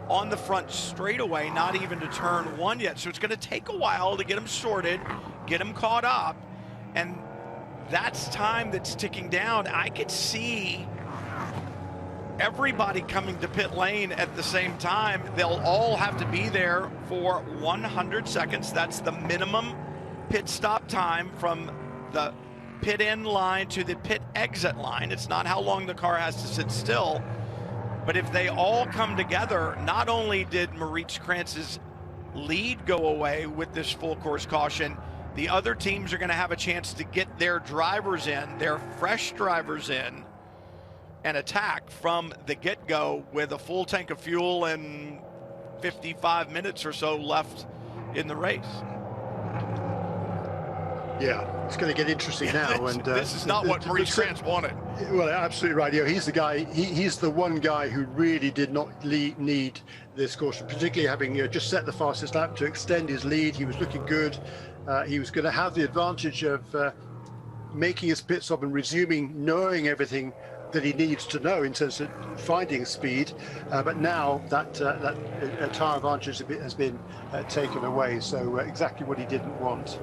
on the front straightaway, not even to turn one yet, so it's going to take a while to get them sorted, get them caught up, and that's time that's ticking down. I could see everybody coming to pit lane at the same time. They'll all have to be there for 100 seconds. That's the minimum pit stop time from the pit end line to the pit exit line. It's not how long the car has to sit still. But if they all come together, not only did Moritz Kranz's lead go away with this full course caution, the other teams are going to have a chance to get their drivers in, their fresh drivers in, and attack from the get-go with a full tank of fuel and 55 minutes or so left in the race. Yeah, it's going to get interesting now. And this is not what Moritz Kranz wanted. Well, absolutely right. He's the guy. He's the one guy who really did not need this caution, particularly having just set the fastest lap to extend his lead. He was looking good. He was going to have the advantage of making his pit stop and resuming, knowing everything that he needs to know in terms of finding speed, but now that tire advantage has been taken away. So exactly what he didn't want.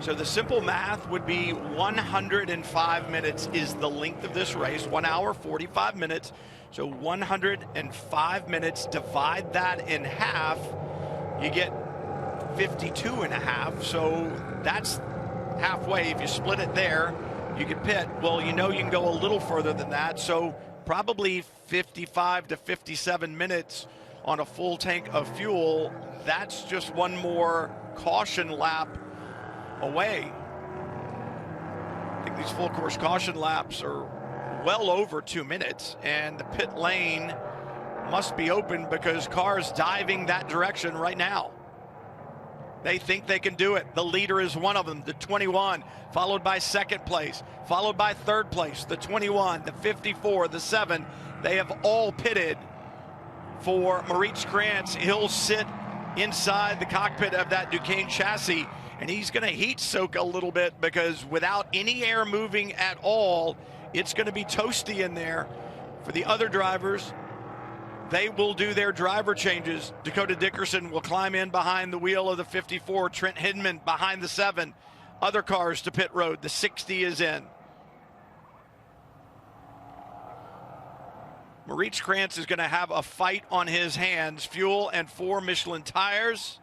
So the simple math would be 105 minutes is the length of this race, 1 hour, 45 minutes. So 105 minutes, divide that in half, you get 52 and a half. So that's halfway. If you split it there, you can pit. Well, you can go a little further than that. So probably 55 to 57 minutes on a full tank of fuel. That's just one more caution lap away. I think these full course caution laps are well over 2 minutes, and the pit lane must be open because cars diving that direction right now. They think they can do it. The leader is one of them, the 21, followed by second place, followed by third place, the 21, the 54, the 7. They have all pitted for Moritz Kranz. He'll sit inside the cockpit of that Duquesne chassis, and he's going to heat soak a little bit because without any air moving at all, it's going to be toasty in there. For the other drivers, they will do their driver changes. Dakota Dickerson will climb in behind the wheel of the 54. Trent Hindman behind the 7. Other cars to pit road. The 60 is in. Moritz Kranz is going to have a fight on his hands. Fuel and 4 Michelin tires.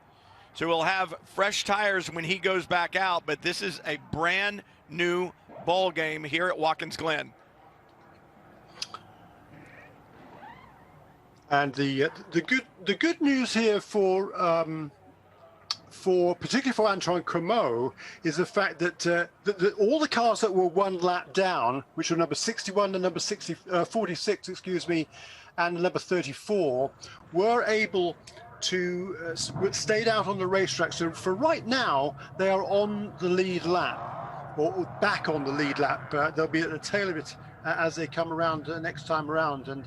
So we'll have fresh tires when he goes back out, but this is a brand new ball game here at Watkins Glen. And the good news here for particularly for Antoine Comeau is the fact that, all the cars that were one lap down, which were number 61 and number 46, excuse me, and number 34, were able to stayed out on the racetrack. So for right now, they are on the lead lap, or back on the lead lap. They'll be at the tail of it as they come around next time around. And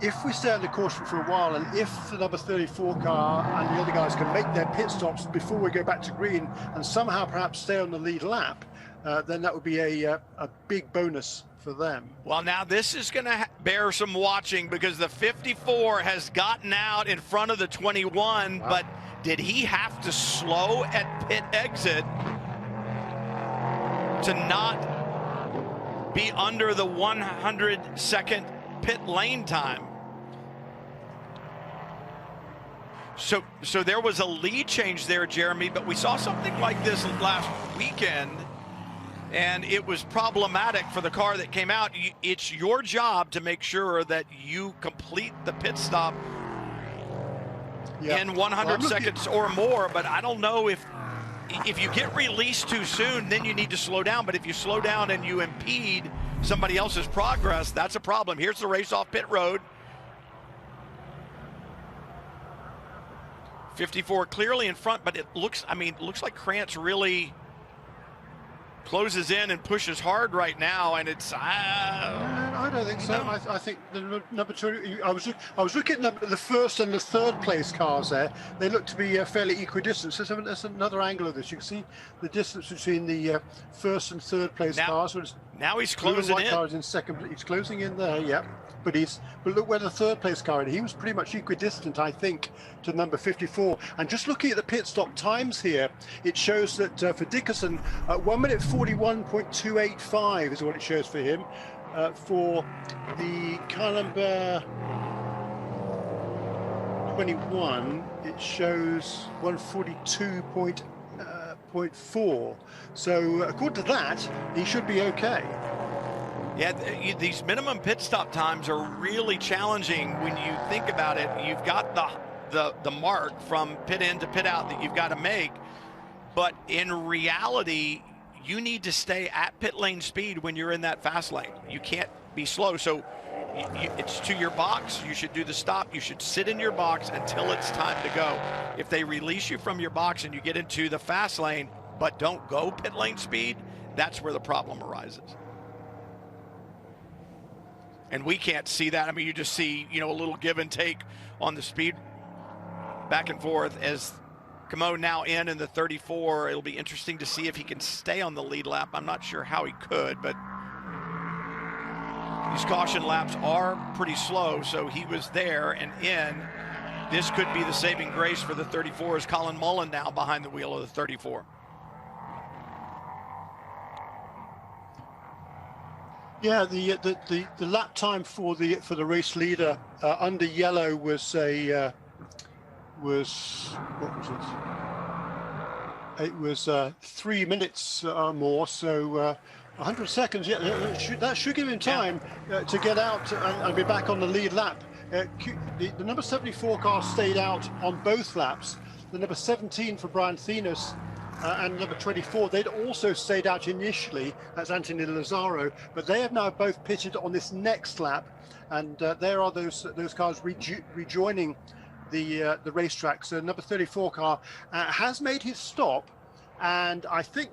if we stay under caution for a while, and if the number 34 car and the other guys can make their pit stops before we go back to green and somehow perhaps stay on the lead lap, then that would be a big bonus for them. Well, now this is going to bear some watching, because the 54 has gotten out in front of the 21, but did he have to slow at pit exit to not be under the 100-second pit lane time? So there was a lead change there, Jeremy, but we saw something like this last weekend, and it was problematic for the car that came out. It's your job to make sure that you complete the pit stop in 100 seconds or more, but I don't know if you get released too soon, then you need to slow down. But if you slow down and you impede somebody else's progress, that's a problem. Here's the race off pit road. 54 clearly in front, but it looks like Krantz really closes in and pushes hard right now, and it's I don't think so. I think the number 2. I was looking at the first and the third place cars there. They look to be fairly equidistant. So there's another angle of this. You can see the distance between the first and third place cars. Now he's closing in. Car is in second. He's closing in there. Yeah. But look where the third place car is. He was pretty much equidistant, I think, to number 54. And just looking at the pit stop times here, it shows that for Dickerson, 1 minute 41.285 is what it shows for him. For the car number 21, it shows 142.4. So according to that, he should be okay. Yeah, these minimum pit stop times are really challenging when you think about it. You've got the mark from pit in to pit out that you've got to make, but in reality, you need to stay at pit lane speed when you're in that fast lane. You can't be slow. So it's to your box. You should do the stop. You should sit in your box until it's time to go. If they release you from your box and you get into the fast lane, but don't go pit lane speed, that's where the problem arises. And we can't see that. I mean, you just see, a little give and take on the speed back and forth as Comeau now in the 34. It'll be interesting to see if he can stay on the lead lap. I'm not sure how he could, but these caution laps are pretty slow, so he was there and in. This could be the saving grace for the 34 as Colin Mullen now behind the wheel of the 34. Yeah, the lap time for the race leader under yellow was what was it? It was 3 minutes or more, so 100 seconds. Yeah, that should give him time to get out and be back on the lead lap. The number 74 car stayed out on both laps. The number 17 for Brian Thenis and number 24, they'd also stayed out initially. That's Anthony Lazzaro, but they have now both pitted on this next lap, and there are those cars rejoining the racetrack. So number 34 car has made his stop, and I think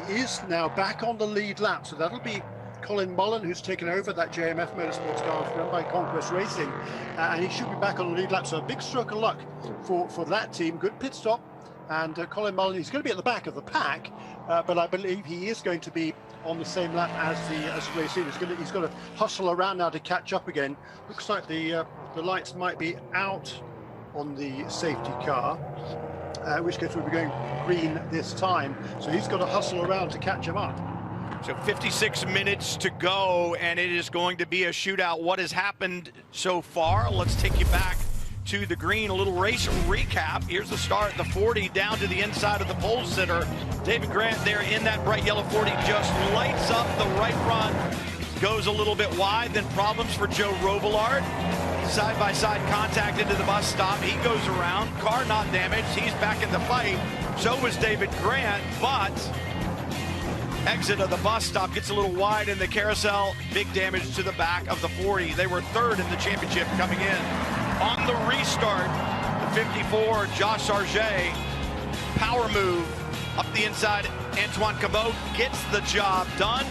is now back on the lead lap. So that'll be Colin Mullen, who's taken over that JMF Motorsports car run by Conquest Racing, and he should be back on the lead lap. So a big stroke of luck for that team. Good pit stop. And Colin Mullen, he's going to be at the back of the pack, but I believe he is going to be on the same lap as the race leader. He's got to hustle around now to catch up again. Looks like the lights might be out on the safety car, in which case we'll be going green this time. So he's got to hustle around to catch him up. So 56 minutes to go, and it is going to be a shootout. What has happened so far? Let's take you back to the green. A little race recap. Here's the start, the 40 down to the inside of the pole sitter. David Grant there in that bright yellow 40 just lights up the right front. Goes a little bit wide, then problems for Joe Robillard. Side-by-side contact into the bus stop. He goes around, car not damaged. He's back in the fight. So was David Grant, but exit of the bus stop gets a little wide in the carousel. Big damage to the back of the 40. They were third in the championship coming in. On the restart, the 54, Josh Sargé, power move up the inside. Antoine Cabot gets the job done.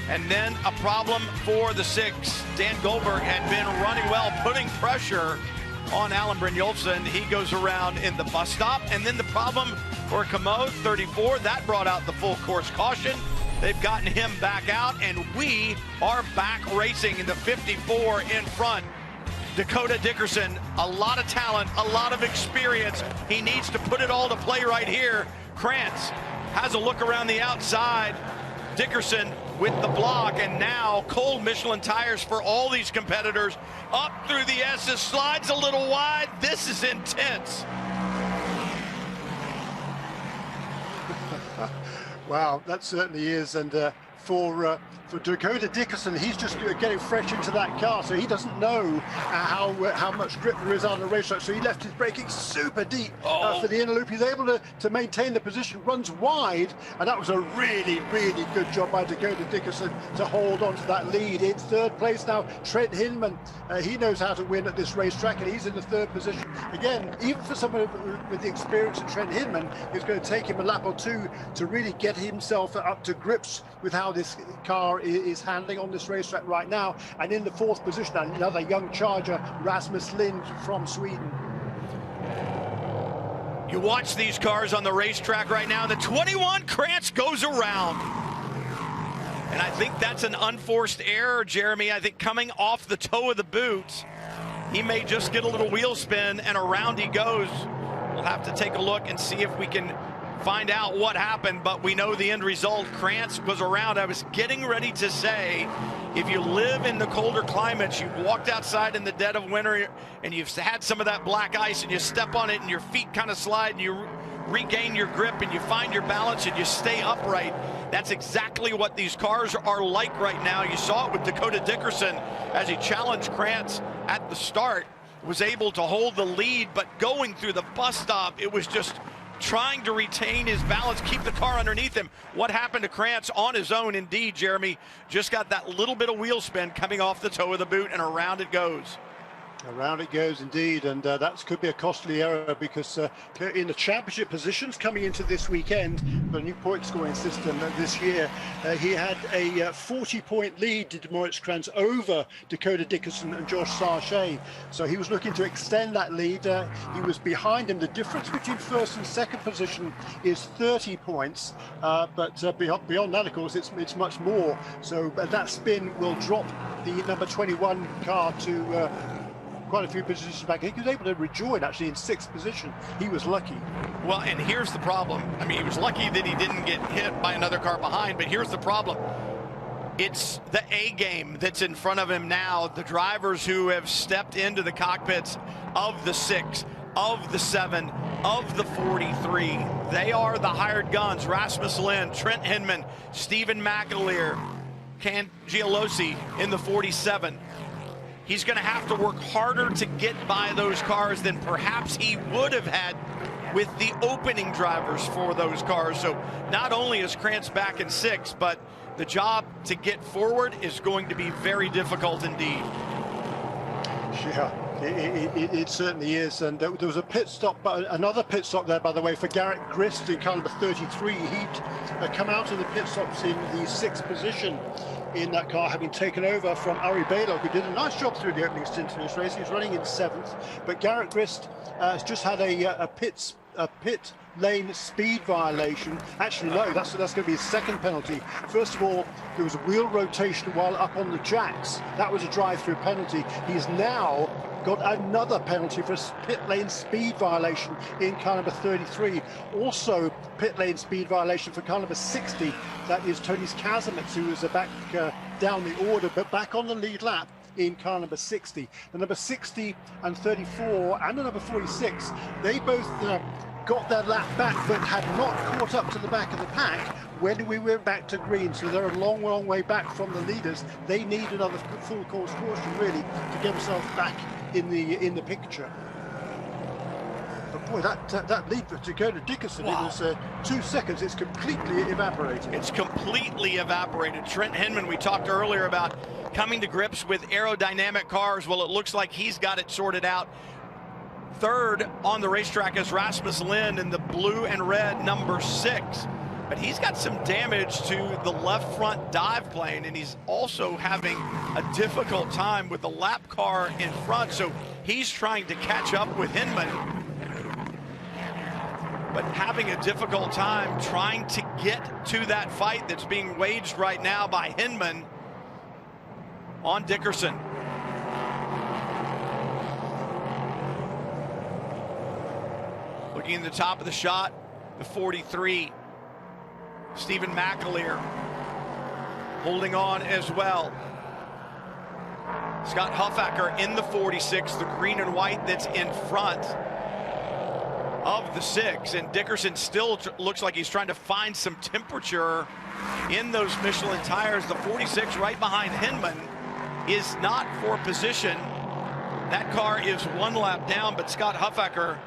And then a problem for the 6. Dan Goldberg had been running well, putting pressure on Alan Brynjolfsson. He goes around in the bus stop. And then the problem for Cabot, 34, that brought out the full course caution. They've gotten him back out, and we are back racing in the 54 in front. Dakota Dickerson, a lot of talent, a lot of experience. He needs to put it all to play right here. Krantz has a look around the outside. Dickerson with the block, and now cold Michelin tires for all these competitors. Up through the S's, slides a little wide. This is intense. Wow, that certainly is. And for Dakota Dickerson, he's just getting fresh into that car, so he doesn't know how much grip there is on the racetrack. So he left his braking super deep for the inner loop. He's able to maintain the position, runs wide, and that was a really, really good job by Dakota Dickerson to hold on to that lead. In third place now, Trent Hinman. He knows how to win at this racetrack, and he's in the third position. Again, even for someone with the experience of Trent Hinman, it's going to take him a lap or two to really get himself up to grips with how this car is handling on this racetrack right now. And in the fourth position, another young charger, Rasmus Lind from Sweden. You watch these cars on the racetrack right now. The 21, Krantz goes around. And I think that's an unforced error, Jeremy. I think coming off the toe of the boot, he may just get a little wheel spin, and around he goes. We'll have to take a look and see if we can find out what happened, but we know the end result. Krantz was around. I was getting ready to say, if you live in the colder climates, you've walked outside in the dead of winter and you've had some of that black ice and you step on it and your feet kind of slide and you regain your grip and you find your balance and you stay upright. That's exactly what these cars are like right now. You saw it with Dakota Dickerson as he challenged Krantz at the start, was able to hold the lead, but going through the bus stop, it was just trying to retain his balance, keep the car underneath him. What happened to Krantz on his own? Indeed, Jeremy, just got that little bit of wheel spin coming off the toe of the boot, and around it goes. Around it goes indeed, and that could be a costly error, because in the championship positions coming into this weekend, the new point scoring system this year, he had a 40-point lead, did Moritz Krantz, over Dakota Dickerson and Josh Sargé. So he was looking to extend that lead. He was behind him. The difference between first and second position is 30 points, but beyond that, of course, it's much more. So that spin will drop the number 21 car to quite a few positions back. He was able to rejoin actually in sixth position. He was lucky. Well, and here's the problem. I mean, he was lucky that he didn't get hit by another car behind, but here's the problem. It's the A game that's in front of him now. The drivers who have stepped into the cockpits of the 6, of the 7, of the 43. They are the hired guns. Rasmus Lind, Trent Hinman, Stephen McAleer, Cangialosi in the 47. He's going to have to work harder to get by those cars than perhaps he would have had with the opening drivers for those cars. So not only is Krantz back in 6, but the job to get forward is going to be very difficult indeed. Yeah, it certainly is. And there was a pit stop, another pit stop there, by the way, for Garrett Grist in car number 33. He'd come out of the pit stops in the 6th position in that car, having taken over from Ari Balog, who did a nice job through the opening stint in this race. He's running in 7th, but Garrett Grist has just had a pit lane speed violation. Actually, no, that's going to be his second penalty. First of all, there was a wheel rotation while up on the jacks. That was a drive-through penalty. He's now got another penalty for a pit lane speed violation in car number 33. Also, pit lane speed violation for car number 60. That is Tony's Kazimets, who is back down the order, but back on the lead lap in car number 60. The number 60 and 34 and the number 46, they both got their lap back but had not caught up to the back of the pack when we went back to green. So they're a long, long way back from the leaders. They need another full course caution really to get themselves back in the picture. But boy, that lead for Dakota Dickerson, wow. It was 2 seconds. It's completely evaporated. It's completely evaporated. Trent Hinman, we talked earlier about coming to grips with aerodynamic cars. Well, it looks like he's got it sorted out. Third on the racetrack is Rasmus Lindh in the blue and red number 6. But he's got some damage to the left front dive plane, and he's also having a difficult time with the lap car in front. So he's trying to catch up with Hinman, but having a difficult time trying to get to that fight that's being waged right now by Hinman on Dickerson. Looking in the top of the shot, the 43, Stephen McAleer holding on as well. Scott Huffaker in the 46, the green and white that's in front of the 6, and Dickerson still looks like he's trying to find some temperature in those Michelin tires. The 46 right behind Hinman is not for position. That car is 1 lap down, but Scott Huffaker,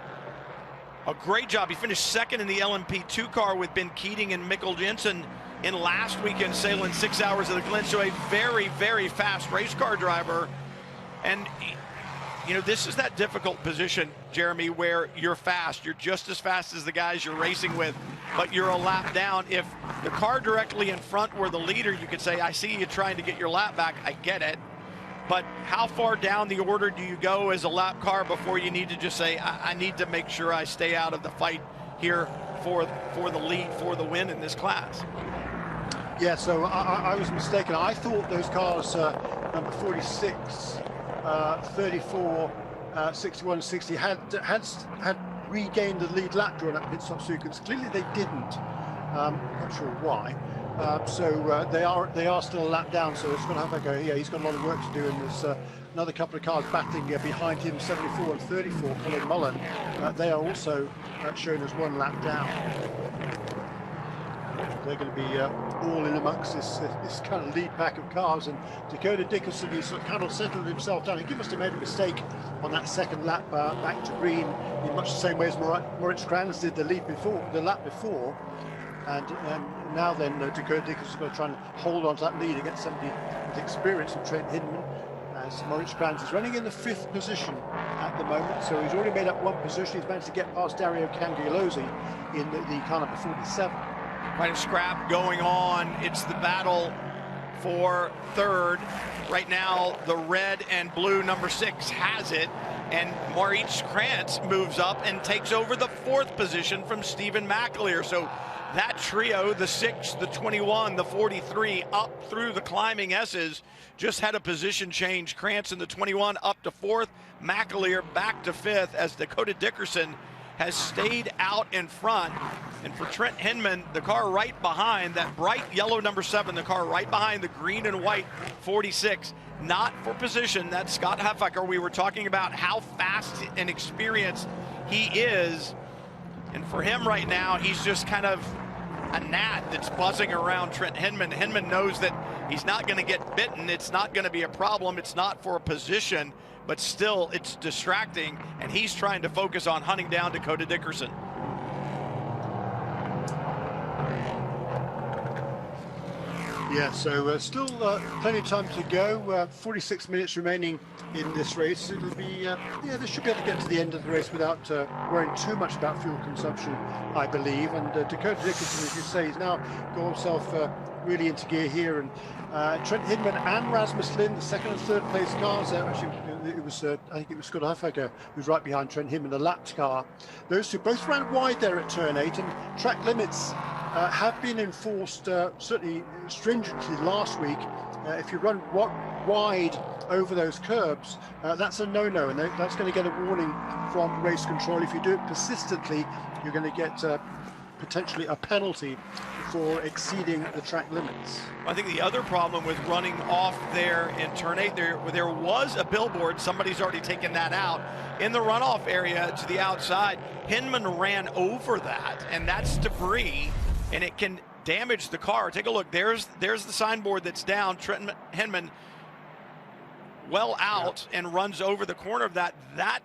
a great job. He finished second in the LMP2 car with Ben Keating and Mikkel Jensen in last weekend, sailing 6 hours of the Glen. So a very, very fast race car driver. And you know, this is that difficult position, Jeremy, where you're fast. You're just as fast as the guys you're racing with, but you're a lap down. If the car directly in front were the leader, you could say, I see you trying to get your lap back. I get it. But how far down the order do you go as a lap car before you need to just say, I need to make sure I stay out of the fight here for the lead, for the win in this class? Yeah, so I was mistaken. I thought those cars, number 46, 34, 61, 60, had regained the lead lap during that pit stop sequence. Clearly they didn't. Not sure why. So they are still a lap down. So it's going to have yeah, he's got a lot of work to do, and there's another couple of cars battling behind him, 74 and 34, Colin Mullen. They are also shown as 1 lap down. They're going to be all in amongst this kind of lead pack of cars, and Dakota Dickerson, he's kind of settled himself down. He must have made a mistake on that second lap back to green, in much the same way as Moritz Kranz did the lap before. And now then Dakota Dickerson's going to try and hold on to that lead against somebody with experience of Trent Hinman, as Moritz Kranz is running in the 5th position at the moment. So he's already made up 1 position. He's managed to get past Dario Cangialosi in the car number 47. Quite a scrap going on. It's the battle for 3rd. Right now, the red and blue number 6 has it, and Moritz Kranz moves up and takes over the 4th position from Stephen McAleer. So that trio, the 6, the 21, the 43, up through the climbing S's, just had a position change. Kranz in the 21 up to 4th, McAleer back to 5th, as Dakota Dickerson has stayed out in front. And for Trent Hinman, the car right behind, that bright yellow number 7, the car right behind the green and white 46, not for position. That's Scott Huffaker. We were talking about how fast and experienced he is. And for him right now, he's just kind of a gnat that's buzzing around Trent Hinman. Hinman knows that he's not going to get bitten. It's not going to be a problem. It's not for a position, but still it's distracting, and he's trying to focus on hunting down Dakota Dickerson. Yeah, so still plenty of time to go. 46 minutes remaining in this race. It'll be, yeah, they should be able to get to the end of the race without worrying too much about fuel consumption, I believe. And Dakota Dickerson, as you say, he's now got himself really into gear here. And Trent Hinman and Rasmus Lindh, the 2nd and 3rd place cars. Actually, it was I think it was Scott Huffaker who's right behind Trent Hinman, the lapped car. Those two both ran wide there at turn 8, and track limits have been enforced certainly stringently last week. If you run wide over those curbs, that's a no-no, and that's going to get a warning from race control. If you do it persistently, you're going to get potentially a penalty for exceeding the track limits. I think the other problem with running off there in turn 8, there was a billboard. Somebody's already taken that out. In the runoff area to the outside, Hinman ran over that, and that's debris, and it can damage the car. Take a look. There's the signboard that's down. Trent Hinman well out and runs over the corner of that. That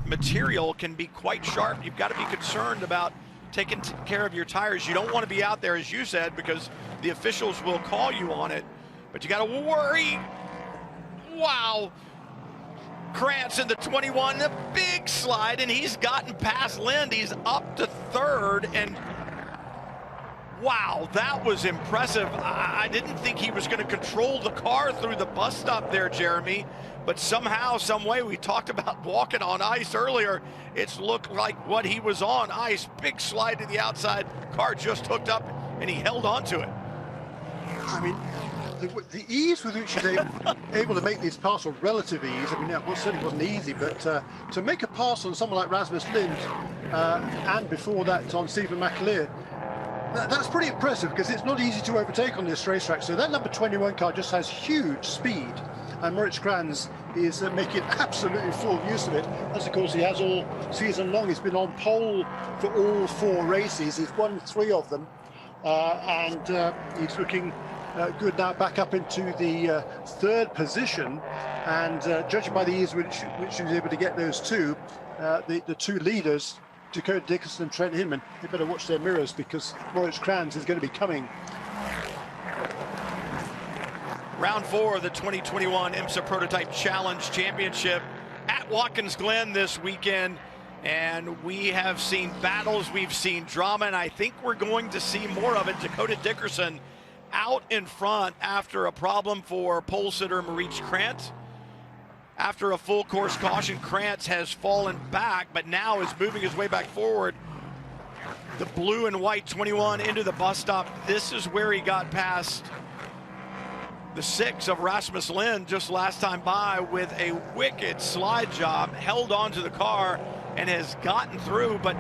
material can be quite sharp. You've got to be concerned about taking care of your tires. You don't want to be out there, as you said, because the officials will call you on it, but you got to worry. Wow. Krantz in the 21, a big slide, and he's gotten past Lind. He's up to third, and wow, that was impressive. I didn't think he was going to control the car through the bus stop there, Jeremy, but somehow, some way, we talked about walking on ice earlier. It's looked like what he was on ice. Big slide to the outside. Car just hooked up, and he held on to it. I mean, the ease with which he's able to make these passes, or relative ease, I mean, it certainly wasn't easy, but to make a pass on someone like Rasmus Lind, and before that on Stephen McAleer, that's pretty impressive, because it's not easy to overtake on this racetrack. So that number 21 car just has huge speed, and Moritz Krantz is making absolutely full use of it, as of course he has all season long. He's been on pole for all 4 races. He's won 3 of them, and he's looking good now, back up into the 3rd position, and judging by the ease which he was able to get those 2, the 2 leaders, Dakota Dickerson and Trent Hinman, they better watch their mirrors, because Moritz Krantz is going to be coming. Round 4 of the 2021 IMSA Prototype Challenge Championship at Watkins Glen this weekend. And we have seen battles, we've seen drama, and I think we're going to see more of it. Dakota Dickerson out in front after a problem for pole sitter Moritz Krantz. After a full course caution, Krantz has fallen back, but now is moving his way back forward. The blue and white 21 into the bus stop. This is where he got past the 6 of Rasmus Lind just last time by with a wicked slide job, held onto the car and has gotten through. But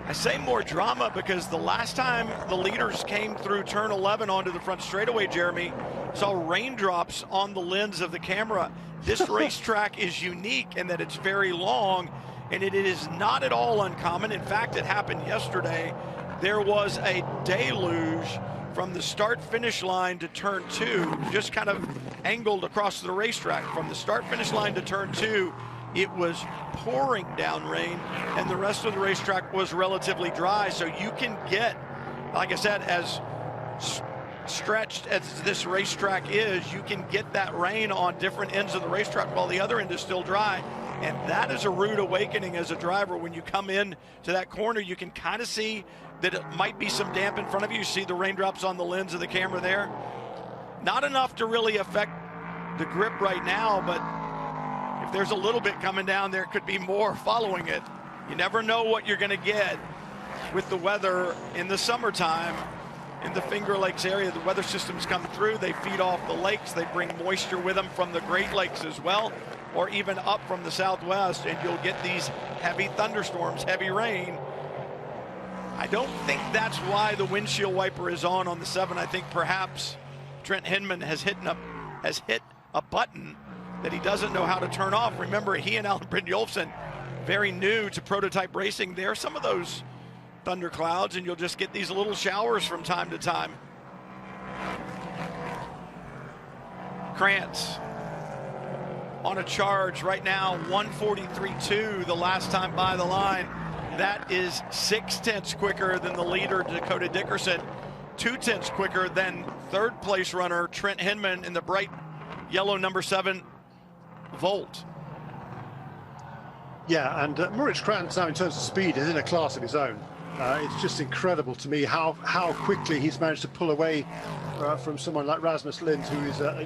I say more drama because the last time the leaders came through turn 11 onto the front straightaway, Jeremy, saw raindrops on the lens of the camera. This racetrack is unique in that it's very long, and it is not at all uncommon. In fact, it happened yesterday. There was a deluge from the start-finish line to turn 2, just kind of angled across the racetrack. From the start-finish line to turn 2, it was pouring down rain, and the rest of the racetrack was relatively dry. So you can get, like I said, as stretched as this racetrack is, you can get that rain on different ends of the racetrack while the other end is still dry. And that is a rude awakening as a driver. When you come in to that corner, you can kind of see that it might be some damp in front of you. You see the raindrops on the lens of the camera there. Not enough to really affect the grip right now, but if there's a little bit coming down, there could be more following it. You never know what you're going to get with the weather in the summertime. In the Finger Lakes area, the weather systems come through. They feed off the lakes. They bring moisture with them from the Great Lakes as well, or even up from the southwest, and you'll get these heavy thunderstorms, heavy rain. I don't think that's why the windshield wiper is on the 7. I think perhaps Trent Hinman has hit a button that he doesn't know how to turn off. Remember, he and Alan Brynjolfsson, very new to prototype racing. There are some of those thunderclouds, and you'll just get these little showers from time to time. Krantz on a charge right now, 1:43.2 the last time by the line. That is 0.6 quicker than the leader, Dakota Dickerson, 0.2 quicker than 3rd place runner Trent Hinman in the bright yellow number 7 Volt. Yeah, and Moritz Krantz now in terms of speed is in a class of his own. It's just incredible to me how quickly he's managed to pull away from someone like Rasmus Lind, who is a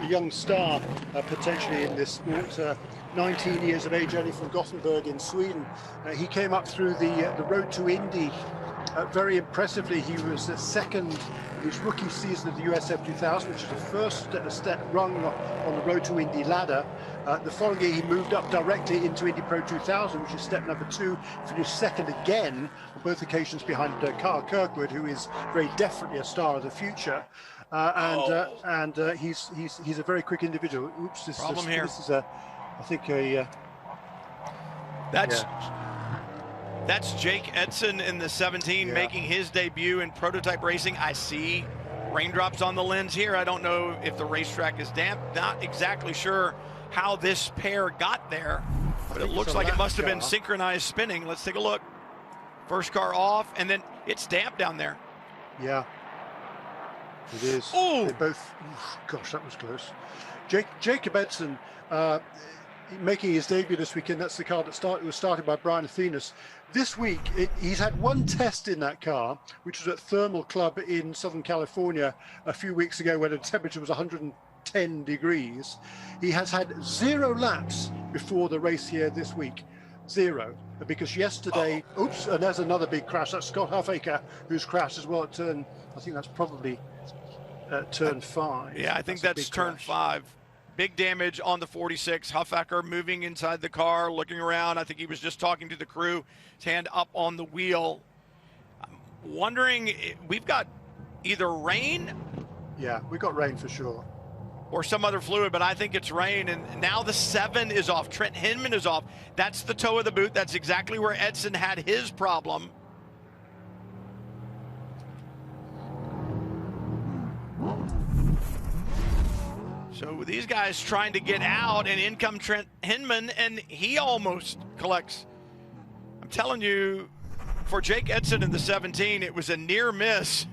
young star potentially in this sport. 19 years of age, only from Gothenburg in Sweden. He came up through the Road to Indy Very impressively, he was second in his rookie season of the USF 2000, which is the first step rung on the road to Indy ladder. The following year, he moved up directly into Indy Pro 2000, which is step number 2, finished second again on both occasions behind Carl Kirkwood, who is very definitely a star of the future. He's a very quick individual. Oops, this is a, I think a. That's Jake Edson in the 17 making his debut in prototype racing. I see raindrops on the lens here. I don't know if the racetrack is damp. Not exactly sure how this pair got there, but it looks like it must have been synchronized spinning. Let's take a look. First car off, and then it's damp down there. Yeah, it is. Ooh. They both, gosh, that was close. Jacob Edson, making his debut this weekend. That's the car that was started by Brian Athenas. This week, he's had one test in that car, which was at Thermal Club in Southern California a few weeks ago, where the temperature was 110 degrees. He has had 0 laps before the race here this week. 0. Because yesterday, oops, and there's another big crash. That's Scott Huffaker, who's crashed as well at turn, I think that's probably turn 5. Yeah, I think that's turn 5. Big damage on the 46. Huffaker moving inside the car, looking around. I think he was just talking to the crew, his hand up on the wheel. I'm wondering, we've got either rain. Yeah, we got rain for sure. Or some other fluid, but I think it's rain. And now the 7 is off. Trent Hinman is off. That's the toe of the boot. That's exactly where Edson had his problem. So these guys trying to get out, and in comes Trent Hinman, and he almost collects. I'm telling you, for Jake Edson in the 17, it was a near miss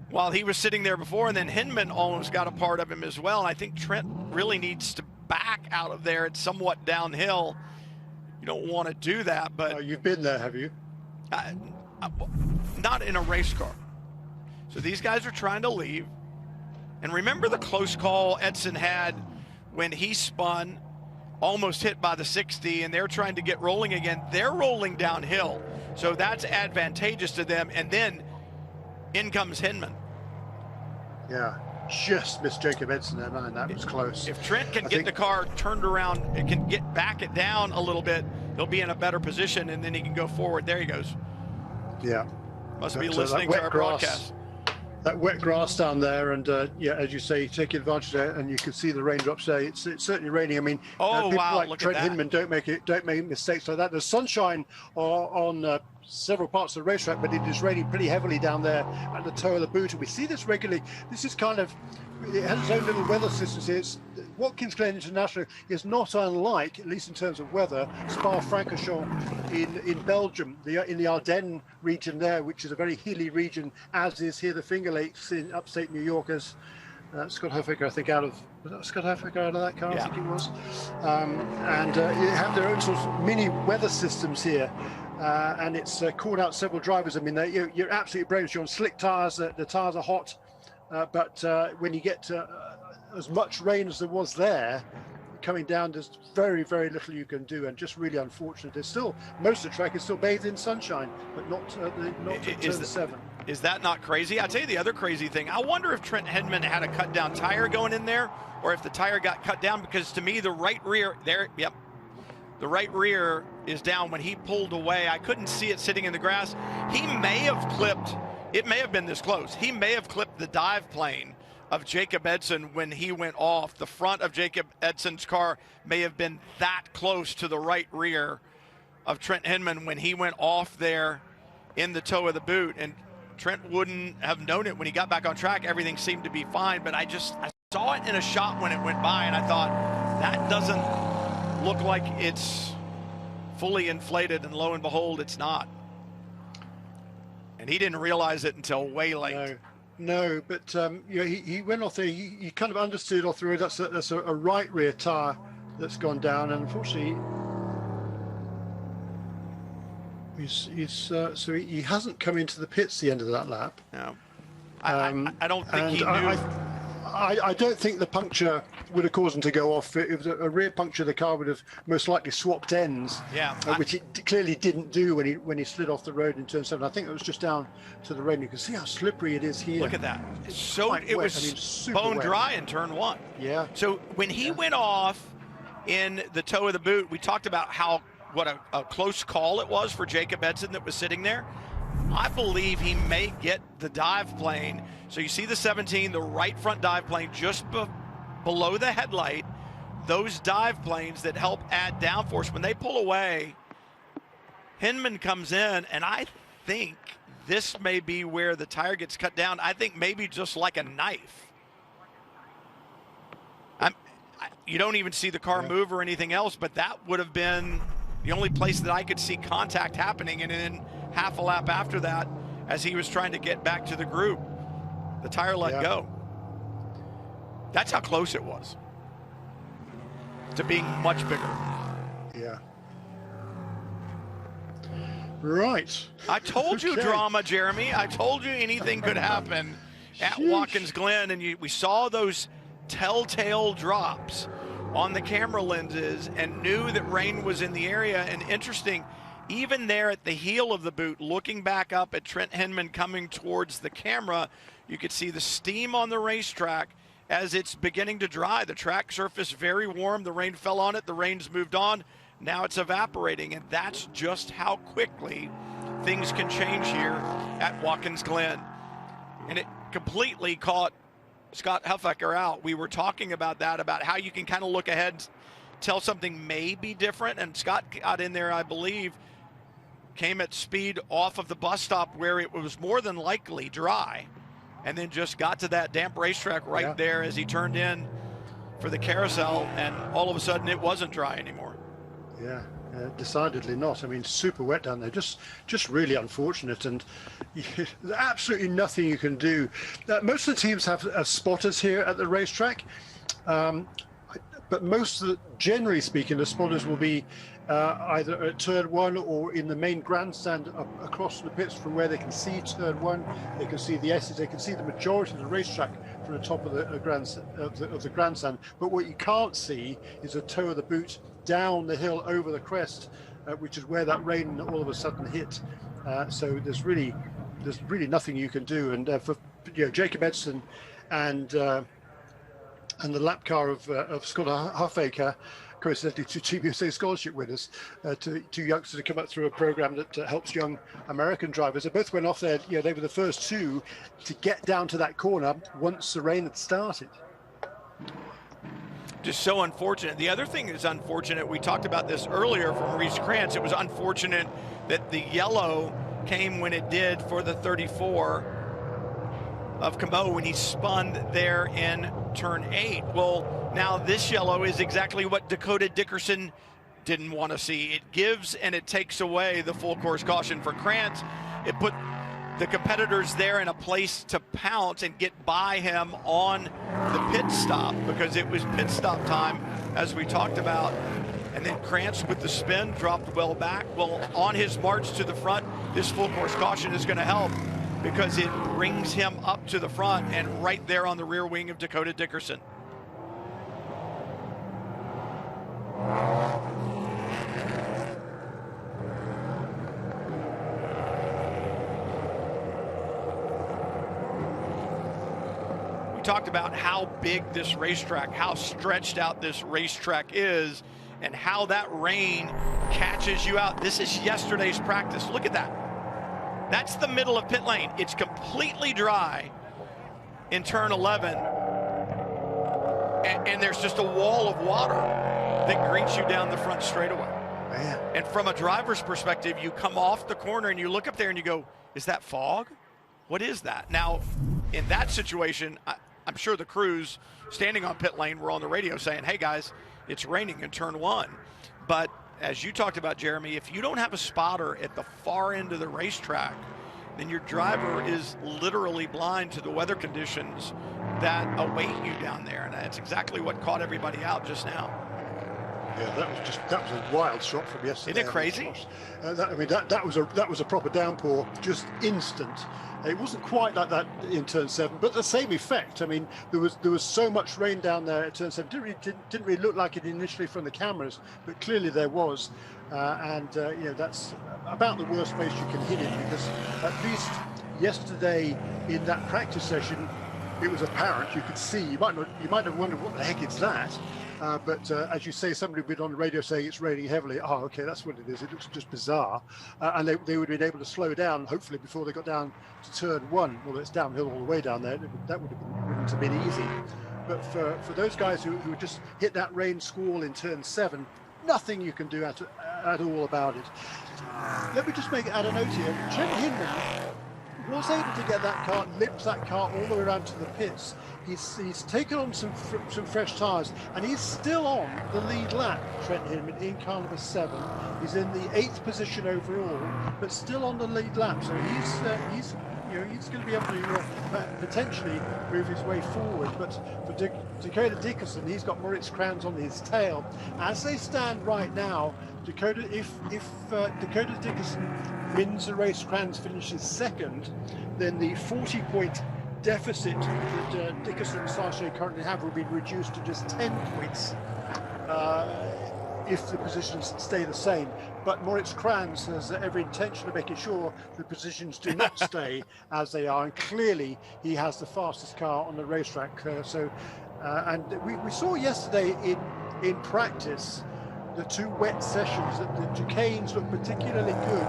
while he was sitting there before, and then Hinman almost got a part of him as well. And I think Trent really needs to back out of there. It's somewhat downhill. You don't want to do that, but you've been there, have you? Not in a race car. So these guys are trying to leave. And remember the close call Edson had when he spun, almost hit by the 60, and they're trying to get rolling again. They're rolling downhill, so that's advantageous to them. And then in comes Hinman. Yeah, just missed Jacob Edson there, man. That was close. If Trent can get the car turned around, it can back it down a little bit, he'll be in a better position, and then he can go forward. There he goes. Yeah. Must be listening to our broadcast. That wet grass down there, and yeah, as you say, take advantage of it, and you can see the raindrops there. It's certainly raining. I mean, people like Trent Hinman don't make mistakes like that. There's sunshine on several parts of the racetrack, but it is raining pretty heavily down there at the toe of the boot, and we see this regularly. This is kind of, it has its own little weather system here. Watkins Glen International is not unlike, at least in terms of weather, Spa-Francorchamps in Belgium, in the Ardennes region there, which is a very hilly region, as is here the Finger Lakes in upstate New York, as Scott Huffaker, I think, was that Scott Huffaker out of that car? Yeah. I think it was. And you have their own sort of mini weather systems here. And it's called out several drivers. I mean, you're absolutely brave. You're on slick tires. The tires are hot. But when you get as much rain as there was there coming down, there's very, very little you can do, and just really unfortunate. There's still, most of the track is still bathed in sunshine, but not at turn 7. Is that not crazy? I'll tell you the other crazy thing. I wonder if Trent Hinman had a cut down tire going in there, or if the tire got cut down, because to me the right rear there, the right rear is down. When he pulled away, I couldn't see it sitting in the grass. He may have clipped, it may have been this close, he may have clipped the dive plane of Jacob Edson when he went off. The front of Jacob Edson's car may have been that close to the right rear of Trent Hinman when he went off there in the toe of the boot. And Trent wouldn't have known it when he got back on track. Everything seemed to be fine, but I saw it in a shot when it went by, and I thought, that doesn't look like it's fully inflated, and lo and behold, it's not. And he didn't realize it until way late. No, but you know, he went off there. He kind of understood off the road. That's a right rear tire that's gone down, and unfortunately, so he hasn't come into the pits the end of that lap. No, I don't think he knew. I don't think the puncture would have caused him to go off. If it was a rear puncture, the car would have most likely swapped ends, which it clearly didn't do when he slid off the road in turn 7. I think it was just down to the rain. You can see how slippery it is here. Look at that. It was bone dry in turn 1. Yeah. So when he went off in the toe of the boot, we talked about what a close call it was for Jacob Edson that was sitting there. I believe he may get the dive plane. So you see the 17, the right front dive plane just below the headlight. Those dive planes that help add downforce, when they pull away, Hinman comes in, and I think this may be where the tire gets cut down. I think maybe just like a knife. You don't even see the car move or anything else, but that would have been the only place that I could see contact happening. And then half a lap after that, as he was trying to get back to the group, the tire let go. That's how close it was to being much bigger. Yeah. Right. I told you drama, Jeremy. I told you anything could happen at Watkins Glen, and we saw those telltale drops on the camera lenses and knew that rain was in the area. And interesting, even there at the heel of the boot, looking back up at Trent Hinman coming towards the camera, you could see the steam on the racetrack as it's beginning to dry. The track surface very warm. The rain fell on it. The rain's moved on. Now it's evaporating, and that's just how quickly things can change here at Watkins Glen. And it completely caught Scott Huffaker out. We were talking about that, about how you can kind of look ahead and tell something may be different. And Scott got in there, I believe, came at speed off of the bus stop where it was more than likely dry, and then just got to that damp racetrack right there as he turned in for the carousel, and all of a sudden it wasn't dry anymore. Yeah, decidedly not. I mean, super wet down there. Just really unfortunate, and there's absolutely nothing you can do. Most of the teams have spotters here at the racetrack, but generally speaking, the spotters will be either at turn 1 or in the main grandstand across the pits from where they can see turn 1. They can see the S's. They can see the majority of the racetrack from the top of the grandstand. But what you can't see is the toe of the boot down the hill over the crest, which is where that rain all of a sudden hit. So there's really nothing you can do. And for Jacob Edson and the lap car of Scott Huffaker, coincidentally 2 Team USA scholarship winners, two youngsters to come up through a program that helps young American drivers. They both went off there. They were the first 2 to get down to that corner once the rain had started. Just so unfortunate. The other thing is unfortunate, we talked about this earlier from Reese Krantz. It was unfortunate that the yellow came when it did for the 34 of Camo when he spun there in turn 8. Well, now this yellow is exactly what Dakota Dickerson didn't want to see. It gives and it takes away the full course caution for Krantz. It put the competitors there in a place to pounce and get by him on the pit stop, because it was pit stop time, as we talked about. And then Krantz with the spin dropped well back. Well, on his march to the front, this full course caution is going to help, because it brings him up to the front and right there on the rear wing of Dakota Dickerson. We talked about how big this racetrack, how stretched out this racetrack is, and how that rain catches you out. This is yesterday's practice. Look at that. That's the middle of pit lane. It's completely dry in turn 11. And there's just a wall of water that greets you down the front straightaway. Man. And from a driver's perspective, you come off the corner and you look up there and you go, is that fog? What is that? Now, in that situation, I'm sure the crews standing on pit lane were on the radio saying, hey guys, it's raining in turn 1. But as you talked about, Jeremy, if you don't have a spotter at the far end of the racetrack, then your driver is literally blind to the weather conditions that await you down there. And that's exactly what caught everybody out just now. Yeah, that was a wild shot from yesterday. Isn't it crazy? That was a proper downpour, just instant. It wasn't quite like that in turn 7, but the same effect. I mean, there was so much rain down there at turn 7. Didn't really look like it initially from the cameras, but clearly there was. That's about the worst place you can hit it, because at least yesterday in that practice session, it was apparent. You could see. You might have wondered what the heck is that. But as you say, somebody would be on the radio saying it's raining heavily. Oh, okay, that's what it is. It looks just bizarre. And they would have been able to slow down, hopefully, before they got down to turn 1. Well, it's downhill all the way down there. That wouldn't have been easy. But for those guys who just hit that rain squall in turn 7, nothing you can do at all about it. Let me just add a note here. Trent Hinman was able to get that car, lift that car all the way around to the pits. He's taken on some fresh tyres, and he's still on the lead lap, Trent Hinman, in car number 7. He's in the 8th position overall, but still on the lead lap. So he's going to be able to potentially move his way forward. But for Dakota Dickerson, he's got Moritz Kranz on his tail. As they stand right now, if Dakota Dickerson wins the race, Kranz finishes 2nd, then the 40-point deficit that Dickerson and Sarche currently have will be reduced to just 10 points if the positions stay the same. But Moritz Kranz has every intention of making sure the positions do not stay as they are, and clearly he has the fastest car on the racetrack. And we saw yesterday in practice the 2 wet sessions that the Duquesnes look particularly good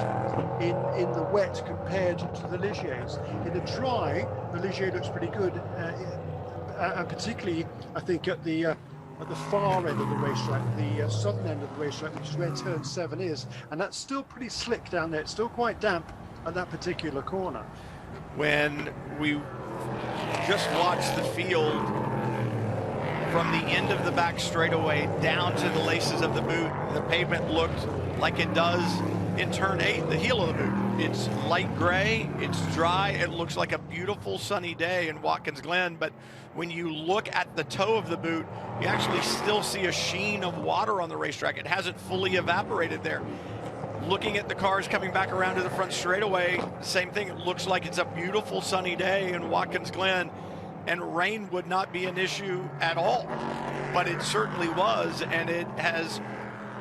in the wet compared to the Ligiers. In the dry, the Ligier looks pretty good, and particularly I think at the far end of the racetrack, the southern end of the racetrack, which is where turn 7 is, and that's still pretty slick down there. It's still quite damp at that particular corner. When we just watched the field from the end of the back straightaway down to the laces of the boot, the pavement looked like it does in turn 8, the heel of the boot. It's light gray, it's dry, it looks like a beautiful sunny day in Watkins Glen, but when you look at the toe of the boot, you actually still see a sheen of water on the racetrack. It hasn't fully evaporated there. Looking at the cars coming back around to the front straightaway, same thing. It looks like it's a beautiful sunny day in Watkins Glen, and rain would not be an issue at all, but it certainly was, and it has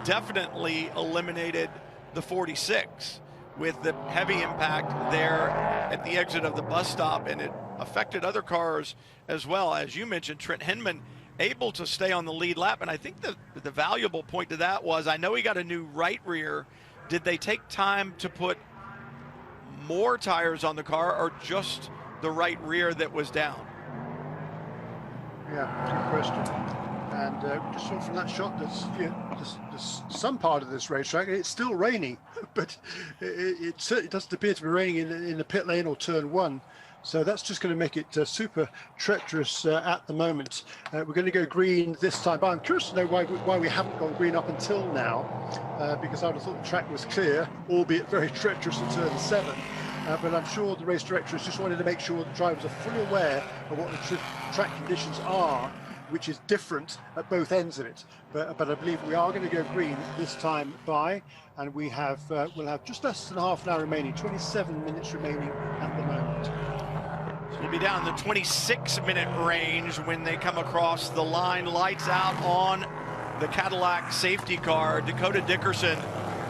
definitely eliminated the 46 with the heavy impact there at the exit of the bus stop, and it affected other cars as well. As you mentioned, Trent Hinman able to stay on the lead lap, and I think the valuable point to that was, I know he got a new right rear. Did they take time to put more tires on the car, or just the right rear that was down? Yeah, good question. And just saw from that shot there's some part of this racetrack, it's still raining, but it certainly doesn't appear to be raining in the pit lane or turn 1. So that's just going to make it super treacherous at the moment. We're going to go green this time, but I'm curious to know why we haven't gone green up until now, because I would have thought the track was clear, albeit very treacherous in turn 7. But I'm sure the race directors just wanted to make sure the drivers are fully aware of what the track conditions are, which is different at both ends of it. But I believe we are going to go green this time by, and we'll have just less than half an hour remaining, 27 minutes remaining at the moment. So we'll be down in the 26-minute range when they come across the line. Lights out on the Cadillac safety car. Dakota Dickerson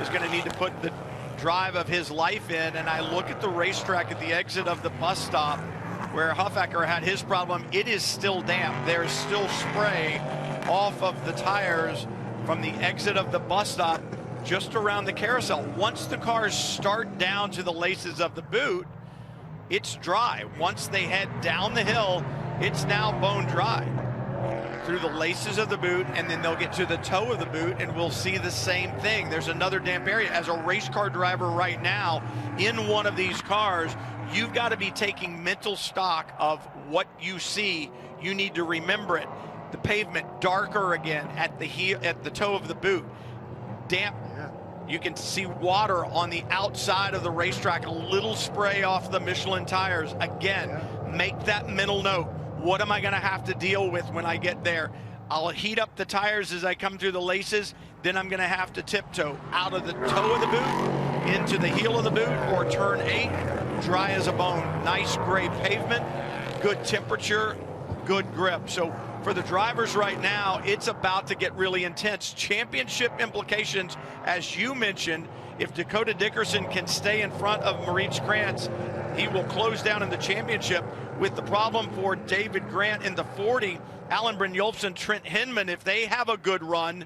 is going to need to put the drive of his life in, and I look at the racetrack at the exit of the bus stop where Huffaker had his problem. It is still damp. There's still spray off of the tires from the exit of the bus stop just around the carousel. Once the cars start down to the laces of the boot, it's dry. Once they head down the hill, it's now bone dry through the laces of the boot, and then they'll get to the toe of the boot, and we'll see the same thing. There's another damp area. As a race car driver right now in one of these cars, you've got to be taking mental stock of what you see. You need to remember it. The pavement darker again at the heel, at the toe of the boot. Damp. You can see water on the outside of the racetrack, a little spray off the Michelin tires. Again, make that mental note. What am I going to have to deal with when I get there? I'll heat up the tires as I come through the laces. Then I'm going to have to tiptoe out of the toe of the boot, into the heel of the boot, or turn 8, dry as a bone. Nice gray pavement, good temperature, good grip. So for the drivers right now, it's about to get really intense. Championship implications, as you mentioned, if Dakota Dickerson can stay in front of Maurice Krantz, he will close down in the championship. With the problem for David Grant in the 40, Alan Brynjolfsson, Trent Hinman, if they have a good run,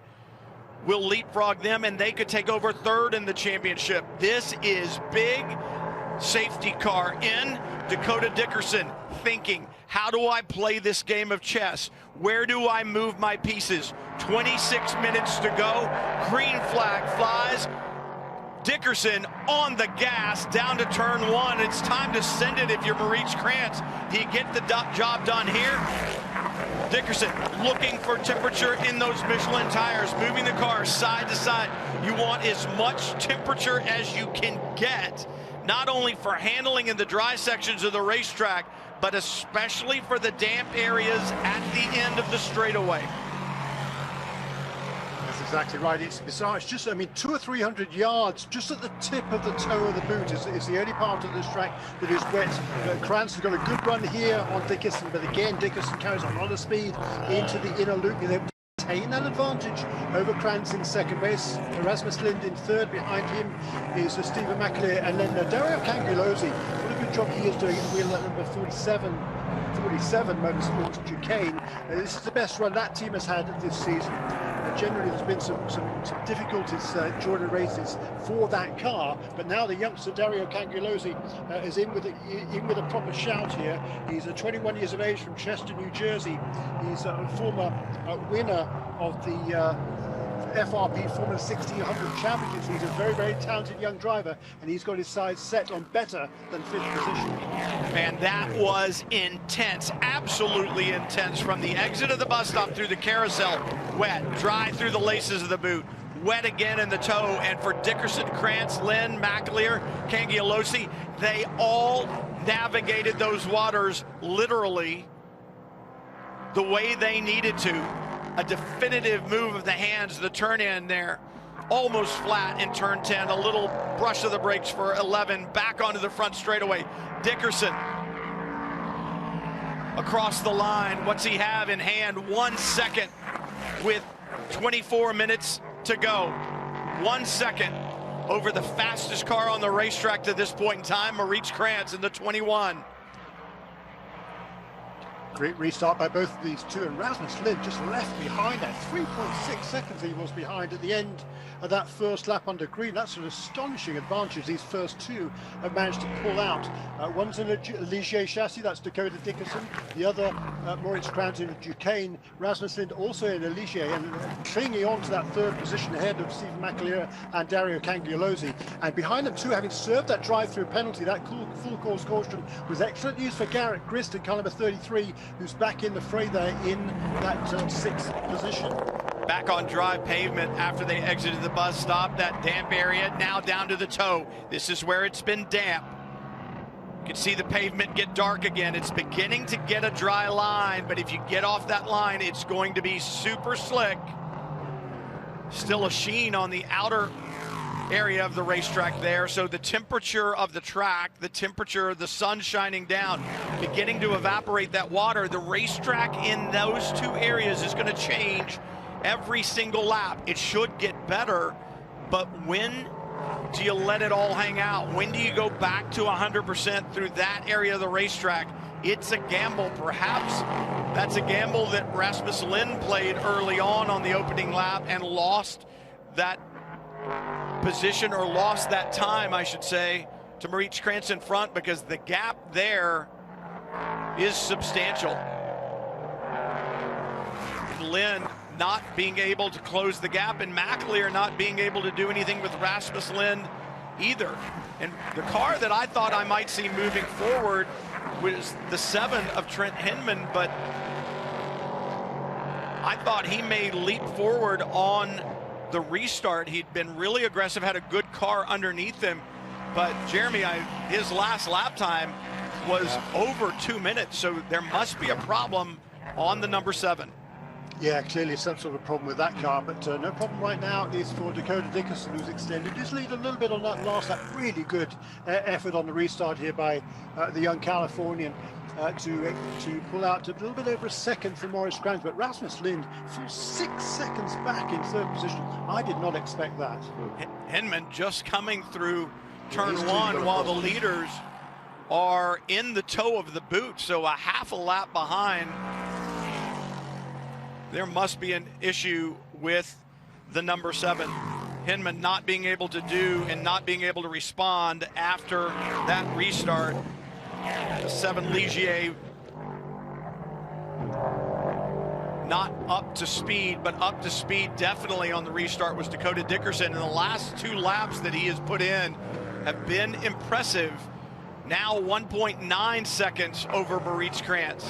will leapfrog them and they could take over 3rd in the championship. This is big. Safety car in. Dakota Dickerson thinking, how do I play this game of chess? Where do I move my pieces? 26 minutes to go. Green flag flies. Dickerson on the gas down to turn 1. It's time to send it if you're Maurice Krantz. Do you get the job done here? Dickerson looking for temperature in those Michelin tires, moving the car side to side. You want as much temperature as you can get, not only for handling in the dry sections of the racetrack, but especially for the damp areas at the end of the straightaway. That's exactly right. It's bizarre. It's just, I mean, 200 or 300 yards just at the tip of the toe of the boot is the only part of this track that is wet. Krantz has got a good run here on Dickerson, but again, Dickerson carries a lot of speed into the inner loop. They're able to maintain that advantage over Krantz in second place. Rasmus Lind in 3rd. Behind him is Stephen McAleer, and then Dario Cangialosi. What a good job he is doing at wheel number 47 Motorsports Duquesne. This is the best run that team has had this season. Generally, there's been some difficulties during the races for that car, but now the youngster Dario Cangialosi is in with a proper shout here. He's 21 years of age from Chester, New Jersey. He's a former winner of the FRP Formula 1600 Championships. He's a very, very talented young driver, and he's got his sights set on better than 5th position. Man, that was intense, absolutely intense. From the exit of the bus stop through the carousel, wet, dry through the laces of the boot, wet again in the toe, and for Dickerson, Krantz, Lynn, McAleer, Cangialosi, they all navigated those waters literally the way they needed to. A definitive move of the hands, the turn in there, almost flat in turn 10, a little brush of the brakes for 11, back onto the front straightaway. Dickerson across the line. What's he have in hand? 1 second with 24 minutes to go. 1 second over the fastest car on the racetrack to this point in time, Maurice Krantz in the 21. Great restart by both of these two, and Rasmus Lind just left behind at 3.6 seconds he was behind at the end of that first lap under green. That's an astonishing advantage these first two have managed to pull out. One's in a Ligier chassis, that's Dakota Dickerson. The other, Maurice Krantz in a Duquesne. Rasmus Lind also in a Ligier, and clinging on to that 3rd position ahead of Stephen McAleer and Dario Cangialosi. And behind them too, having served that drive-through penalty, that full course caution was excellent news for Garrett Grist in car number 33, who's back in the fray there in that 6th position. Back on dry pavement after they exited the bus stop. That damp area now down to the toe. This is where it's been damp. You can see the pavement get dark again. It's beginning to get a dry line, but if you get off that line, it's going to be super slick. Still a sheen on the outer area of the racetrack there, so the temperature of the track, the temperature of the sun shining down, beginning to evaporate that water. The racetrack in those two areas is going to change every single lap. It should get better, but when do you let it all hang out? When do you go back to 100% through that area of the racetrack? It's a gamble. Perhaps that's a gamble that Rasmus Lind played early on the opening lap and lost that position, or lost that time, I should say, to Maurice Krantz in front, because the gap there is substantial. Lind not being able to close the gap, and McAleer not being able to do anything with Rasmus Lind either. And the car that I thought I might see moving forward was the 7 of Trent Hinman, but I thought he may leap forward on the restart. He'd been really aggressive, had a good car underneath him, but Jeremy, his last lap time was over 2 minutes, so there must be a problem on the number 7. Yeah, clearly some sort of problem with that car, but no problem right now is for Dakota Dickerson, who's extended his lead a little bit on that last lap. Really good effort on the restart here by the young Californian to pull out a little bit over a second from Maurice Kranz, but Rasmus Lind full 6 seconds back in third position. I did not expect that. Hinman just coming through turn one while the leaders are in the toe of the boot, so a half a lap behind. There must be an issue with the number 7. Hinman not being able to do and not being able to respond after that restart. The 7 Ligier not up to speed, but up to speed definitely on the restart was Dakota Dickerson. And the last 2 laps that he has put in have been impressive. Now 1.9 seconds over Maurice Kranz.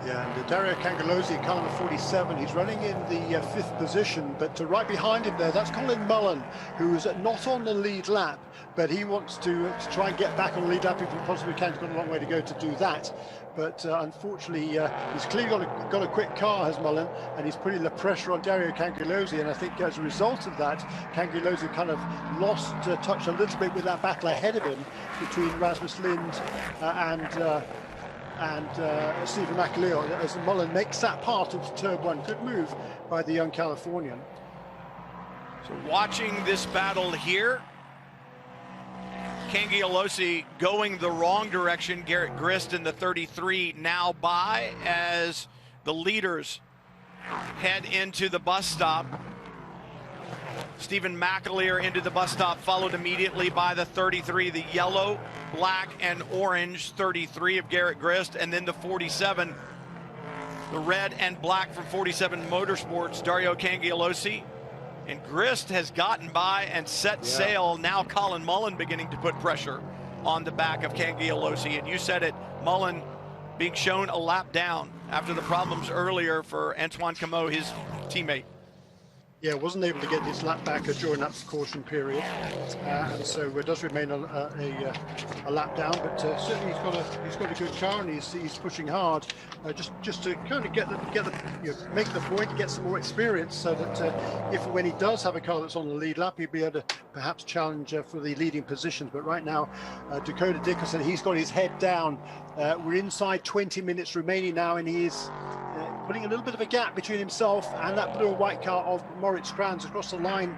Yeah, and Dario Cangellosi, car number 47, he's running in the 5th position, but right behind him there, that's Colin Mullen, who's not on the lead lap, but he wants to try and get back on the lead lap if he possibly can. He's got a long way to go to do that, but unfortunately, he's clearly got a quick car, has Mullen, and he's putting the pressure on Dario Cangellosi, and I think as a result of that, Cangellosi kind of lost touch a little bit with that battle ahead of him between Rasmus Lind and Stephen McAleer as Mullen makes that part into turn 1. Good move by the young Californian. So watching this battle here, Cangellosi going the wrong direction. Garrett Grist in the 33 now by as the leaders head into the bus stop. Stephen McAleer into the bus stop, followed immediately by the 33, the yellow, black, and orange 33 of Garrett Grist, and then the 47, the red and black from 47 Motorsports, Dario Cangellosi. And Grist has gotten by and set sail. Now Colin Mullen beginning to put pressure on the back of Cangellosi. And you said it, Mullen being shown a lap down after the problems earlier for Antoine Cameau, his teammate. Yeah, wasn't able to get his lap back during that caution period, and so it does remain a lap down. But certainly he's got a good car, and he's pushing hard, just to kind of make the point, get some more experience, so that if when he does have a car that's on the lead lap, he'll be able to perhaps challenge for the leading positions. But right now, Dakota Dickerson, he's got his head down. We're inside 20 minutes remaining now, and he is putting a little bit of a gap between himself and that blue and white car of Maurice Kranz. Across the line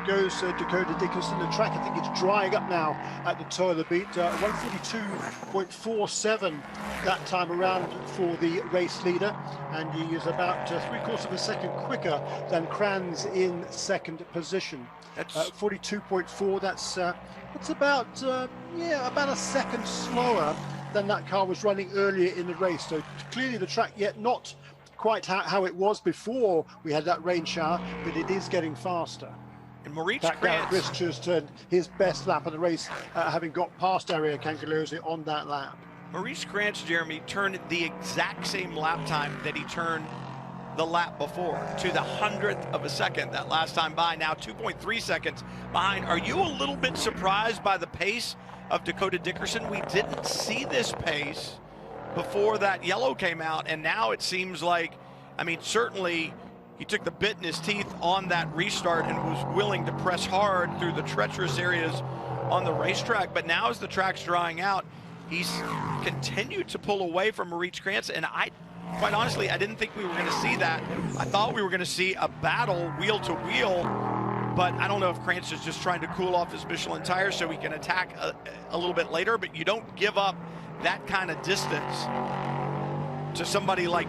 goes Dakota Dickerson. The track, I think, it's drying up now at the toe of the beat. 142.47 that time around for the race leader, and he is about 3/4 of a second quicker than Kranz in second position. 42.4. That's about about a second slower than that car was running earlier in the race. So clearly the track yet not quite how it was before we had that rain shower, but it is getting faster. And Maurice Kranz just turned his best lap of the race, having got past Dario Cangellosi on that lap. Maurice Kranz, Jeremy, turned the exact same lap time that he turned the lap before, to the 100th of a second that last time by. Now 2.3 seconds behind. Are you a little bit surprised by the pace of Dakota Dickerson? We didn't see this pace before that yellow came out, and now it seems like, I mean, certainly he took the bit in his teeth on that restart and was willing to press hard through the treacherous areas on the racetrack, but now as the track's drying out, he's continued to pull away from Maurice Kranz, and quite honestly, I didn't think we were going to see that. I thought we were going to see a battle wheel to wheel, but I don't know if Kranz is just trying to cool off his Michelin tires so he can attack a little bit later, but you don't give up that kind of distance to somebody like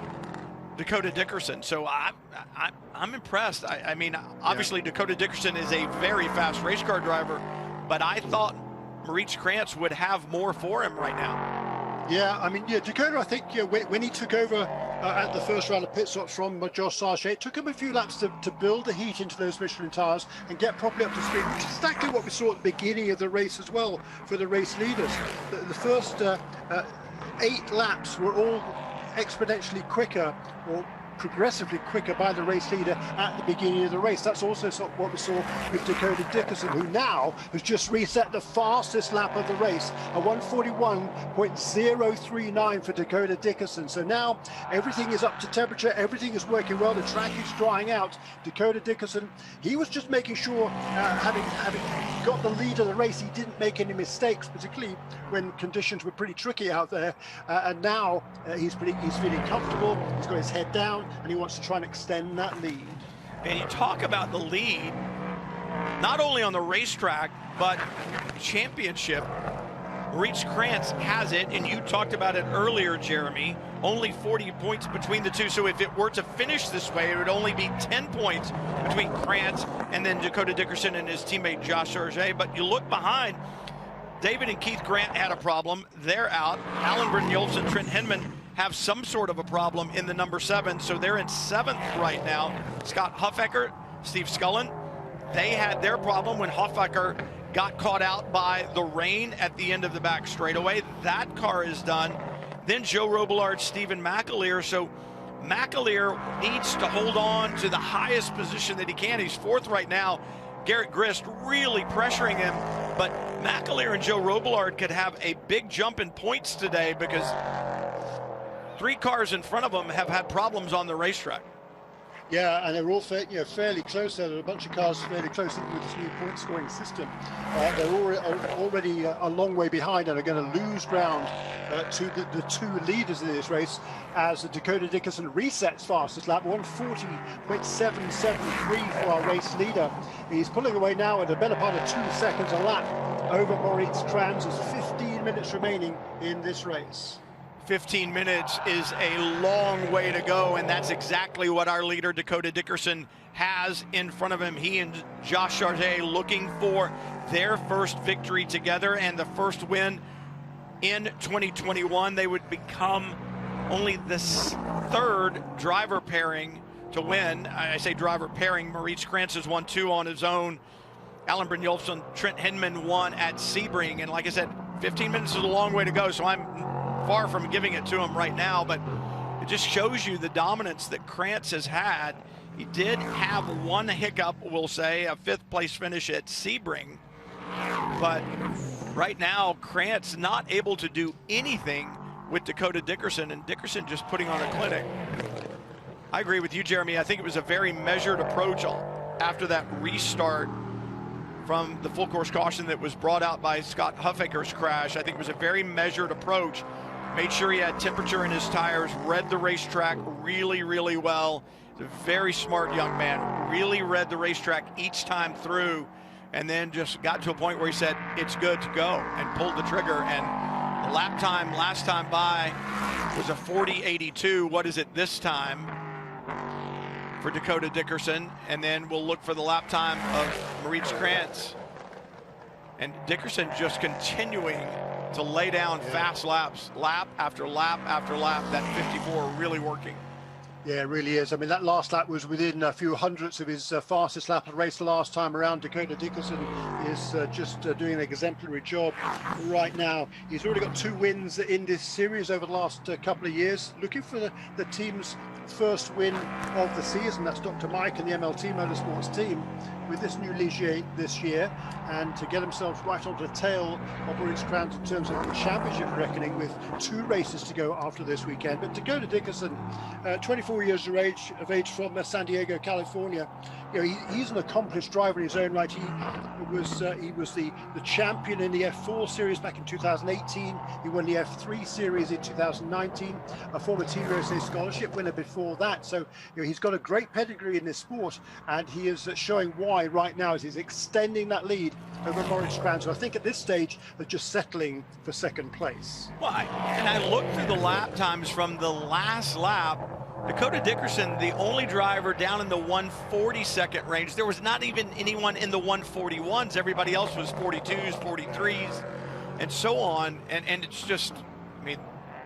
Dakota Dickerson. So I'm impressed. I mean, obviously Dakota Dickerson is a very fast race car driver, but I thought Maurice Kranz would have more for him right now. Yeah, I mean, Dakota, I think when he took over at the first round of pit stops from Josh Sargent, it took him a few laps to build the heat into those Michelin tires and get properly up to speed, which is exactly what we saw at the beginning of the race as well for the race leaders. The first 8 laps were all exponentially quicker, or progressively quicker by the race leader at the beginning of the race. That's also what we saw with Dakota Dickerson, who now has just reset the fastest lap of the race, a 1:41.039 for Dakota Dickerson. So now everything is up to temperature, everything is working well, the track is drying out. Dakota Dickerson, he was just making sure, having got the lead of the race, he didn't make any mistakes, particularly when conditions were pretty tricky out there. And now he's feeling comfortable, he's got his head down, and he wants to try and extend that lead. And you talk about the lead, not only on the racetrack, but championship. Maurice Krantz has it, and you talked about it earlier, Jeremy. Only 40 points between the two, so if it were to finish this way, it would only be 10 points between Krantz and then Dakota Dickerson and his teammate Josh Sargent. But you look behind, David and Keith Grant had a problem. They're out. Alan Brynjolfsson, Trent Hinman have some sort of a problem in the number 7, so they're in 7th right now. Scott Huffaker, Steve Scullin, they had their problem when Huffaker got caught out by the rain at the end of the back straightaway. That car is done. Then Joe Robillard, Stephen McAleer. So McAleer needs to hold on to the highest position that he can. He's 4th right now. Garrett Grist really pressuring him, but McAleer and Joe Robillard could have a big jump in points today because 3 cars in front of them have had problems on the racetrack. Yeah, and they're all fairly close. There are a bunch of cars fairly close with this new point scoring system. They're already a long way behind and are going to lose ground to the 2 leaders in this race as the Dakota Dickerson resets fastest lap, 1:40.773 for our race leader. He's pulling away now at a better part of 2 seconds a lap over Maurice Krantz. There's 15 minutes remaining in this race. 15 minutes is a long way to go, and that's exactly what our leader Dakota Dickerson has in front of him. He and Josh Sargent looking for their first victory together and the first win in 2021. They would become only the 3rd driver pairing to win. I say driver pairing. Maurice Krantz has won 2 on his own. Alan Brynjolfsson, Trent Hinman won at Sebring, and like I said, 15 minutes is a long way to go, so I'm far from giving it to him right now, but it just shows you the dominance that Krantz has had. He did have one hiccup, we'll say, a 5th place finish at Sebring, but right now Krantz not able to do anything with Dakota Dickerson, and Dickerson just putting on a clinic. I agree with you, Jeremy. I think it was a very measured approach after that restart from the full course caution that was brought out by Scott Huffaker's crash. I think it was a very measured approach. Made sure he had temperature in his tires, read the racetrack really, really well. He's a very smart young man, really read the racetrack each time through, and then just got to a point where he said, it's good to go, and pulled the trigger. And the lap time last time by was a 40.82. What is it this time for Dakota Dickerson? And then we'll look for the lap time of Maurice Krantz. And Dickerson just continuing to lay down fast laps, lap after lap after lap. That 54 really working. Yeah, it really is. I mean, that last lap was within a few hundredths of his fastest lap of the race the last time around. Dakota Dickerson is just doing an exemplary job right now. He's already got 2 wins in this series over the last couple of years. Looking for the team's first win of the season. That's Dr. Mike and the MLT Motorsports team with this new Ligier this year, and to get themselves right onto the tail of Maurice Krantz in terms of the championship reckoning with 2 races to go after this weekend. But Dakota Dickerson, 24 years of age from San Diego, California. You know, he's an accomplished driver in his own right. He was the champion in the F4 series back in 2018. He won the F3 series in 2019, a former Team USA scholarship winner before that. So you know, he's got a great pedigree in this sport, and he is showing why right now as he's extending that lead over Maurice Krantz. So I think at this stage they're just settling for 2nd place. Well, I looked through the lap times from the last lap. Dakota Dickerson, the only driver down in the 140-second range. There was not even anyone in the 141s. Everybody else was 42s, 43s, and so on. And it's just, I mean,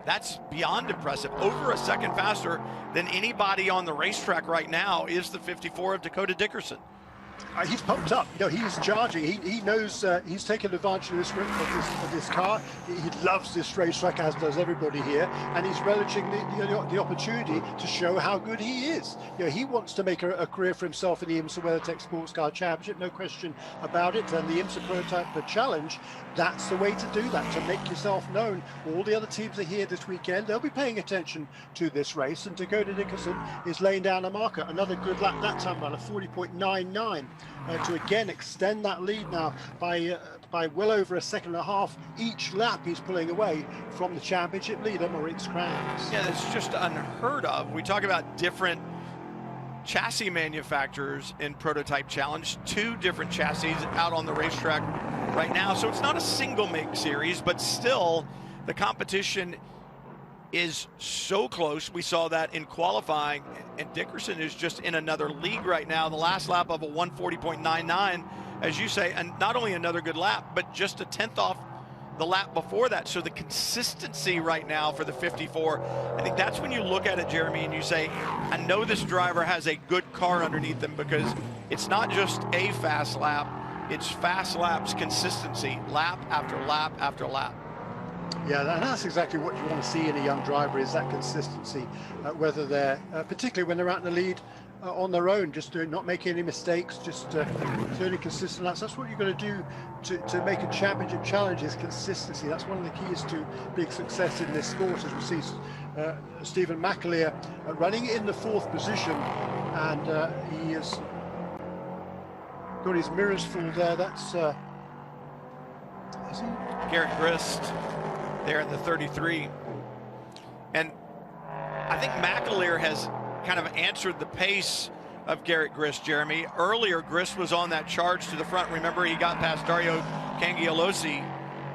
that's beyond impressive. Over a second faster than anybody on the racetrack right now is the 54 of Dakota Dickerson. He's pumped up. You know, he's charging. He knows he's taken advantage of this car. He loves this racetrack, as does everybody here, and he's relishing the opportunity to show how good he is. You know, he wants to make a career for himself in the IMSA WeatherTech Sports Car Championship, no question about it. And the IMSA Prototype Challenge, that's the way to do that, to make yourself known. All the other teams are here this weekend. They'll be paying attention to this race, and Dakota Dickerson is laying down a marker. Another good lap that time, about a 40.99. To again extend that lead now by well over a second and a half each lap. He's pulling away from the championship leader, Moritz Kranz. Yeah, it's just unheard of. We talk about different chassis manufacturers in Prototype Challenge, 2 different chassis out on the racetrack right now. So it's not a single make series, but still the competition is so close. We saw that in qualifying, and Dickerson is just in another league right now. The last lap of a 140.99, as you say, and not only another good lap, but just a 10th off the lap before that. So the consistency right now for the 54, I think that's when you look at it, Jeremy, and you say, I know this driver has a good car underneath him, because it's not just a fast lap, it's fast laps consistency, lap after lap after lap. Yeah, and that's exactly what you want to see in a young driver, is that consistency, whether they're, particularly when they're out in the lead on their own, just not making any mistakes, just turning consistent laps. That's what you're going to do to make a championship challenge, is consistency. That's one of the keys to big success in this sport, as we see Stephen McAleer running in the 4th position, and he has got his mirrors full there. That's is he? Garrett Grist there in the 33. And I think McAleer has kind of answered the pace of Garrett Grist, Jeremy. Earlier, Grist was on that charge to the front. Remember, he got past Dario Cangialosi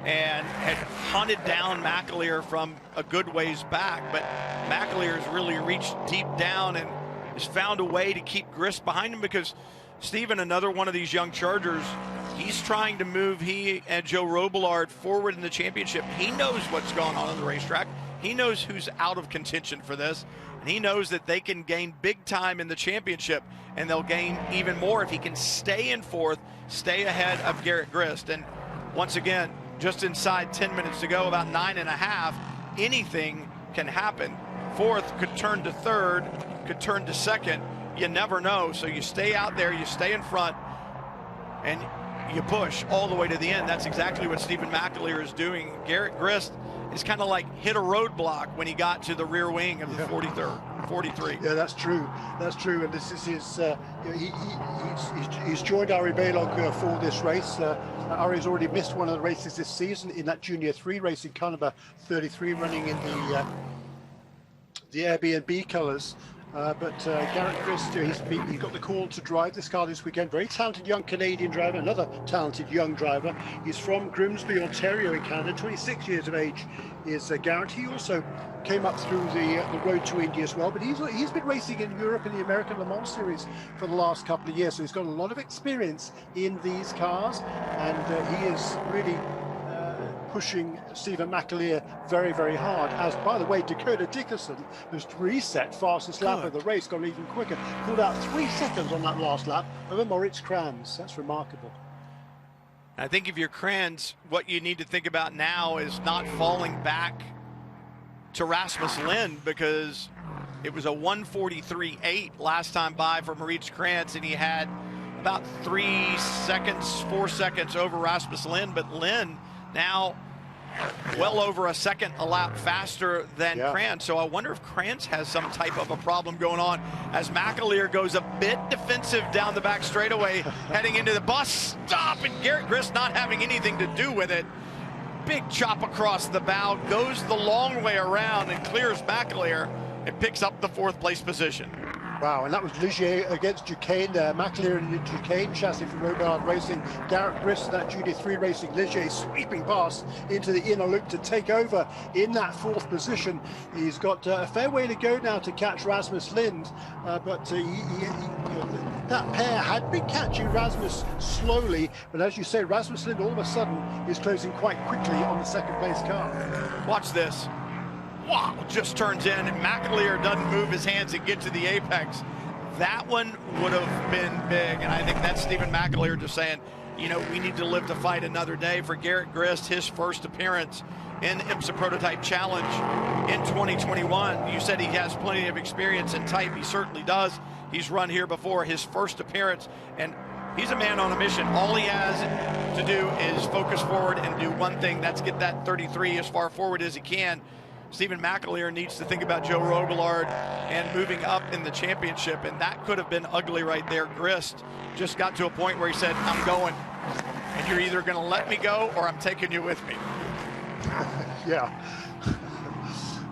and had hunted down McAleer from a good ways back. But McAleer has really reached deep down and has found a way to keep Grist behind him, because Stephen, another one of these young Chargers, he's trying to move he and Joe Robillard forward in the championship. He knows what's going on the racetrack. He knows who's out of contention for this, and he knows that they can gain big time in the championship, and they'll gain even more if he can stay in 4th, stay ahead of Garrett Grist. And once again, just inside 10 minutes to go, about 9.5, anything can happen. 4th could turn to 3rd, could turn to 2nd. You never know. So you stay out there, you stay in front, and you push all the way to the end. That's exactly what Stephen McAleer is doing. Garrett Grist is kind of like hit a roadblock when he got to the rear wing of the 43. Yeah, that's true. That's true. And this is his. He's joined Ari Balog for this race. Ari's already missed one of the races this season in that Junior 3 race in car number 33, running in the Airbnb colours. But Garrett Grist, he's got the call to drive this car this weekend. Very talented young Canadian driver, another talented young driver. He's from Grimsby, Ontario in Canada, 26 years of age is Garrett. He also came up through the road to India as well, but he's been racing in Europe in the American Le Mans Series for the last couple of years, so he's got a lot of experience in these cars, and he is really pushing Stephen McAleer very, very hard. As, by the way, Dakota Dickerson, who's reset fastest lap of the race, gone even quicker, pulled out 3 seconds on that last lap over Moritz Kranz. That's remarkable. I think if you're Kranz, what you need to think about now is not falling back to Rasmus Lind, because it was a 1:43.8 last time by for Moritz Kranz, and he had about 4 seconds over Rasmus Lind, but Lind now well over a second a lap faster than Kranz. So I wonder if Kranz has some type of a problem going on, as McAleer goes a bit defensive down the back straightaway, heading into the bus stop, and Garrett Grist not having anything to do with it. Big chop across the bow, goes the long way around and clears McAleer and picks up the 4th place position. Wow, and that was Ligier against Duquesne. McAleer in the Duquesne chassis for Robillard Racing. Garrett Grist in that Junior 3 Racing. Ligier sweeping past into the inner loop to take over in that 4th position. He's got a fair way to go now to catch Rasmus Lind, but that pair had been catching Rasmus slowly, but as you say, Rasmus Lind all of a sudden is closing quite quickly on the 2nd place car. Watch this. Wow, just turns in, and McAleer doesn't move his hands and get to the apex. that one would have been big. And I think that's Stephen McAleer just saying, you know, we need to live to fight another day. For Garrett Grist, his first appearance in IMSA Prototype Challenge in 2021. You said he has plenty of experience in type. He certainly does. He's run here before. His first appearance, and he's a man on a mission. All he has to do is focus forward and do one thing. That's get that 33 as far forward as he can. Stephen McAleer needs to think about Joe Robillard and moving up in the championship, and that could have been ugly right there. Grist just got to a point where he said, I'm going, and you're either going to let me go or I'm taking you with me. Yeah.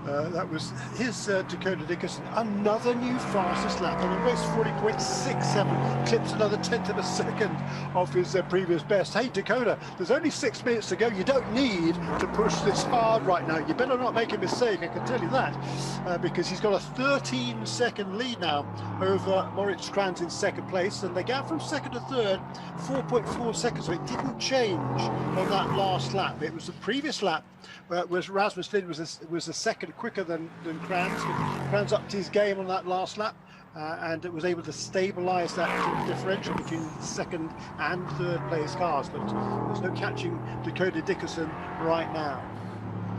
That was his Dakota Dickerson. Another new fastest lap on the race, 40.67, clips another tenth of a second off his previous best. Hey, Dakota, there's only 6 minutes to go. You don't need to push this hard right now. You better not make a mistake, I can tell you that, because he's got a 13-second lead now over Moritz Kranz in second place, and the gap from second to third, 4.4 seconds, so it didn't change on that last lap. It was the previous lap was Rasmus Lind was a second quicker than Kranz. Kranz upped his game on that last lap and it was able to stabilize that differential between second and third place cars, but there's no catching Dakota Dickerson right now.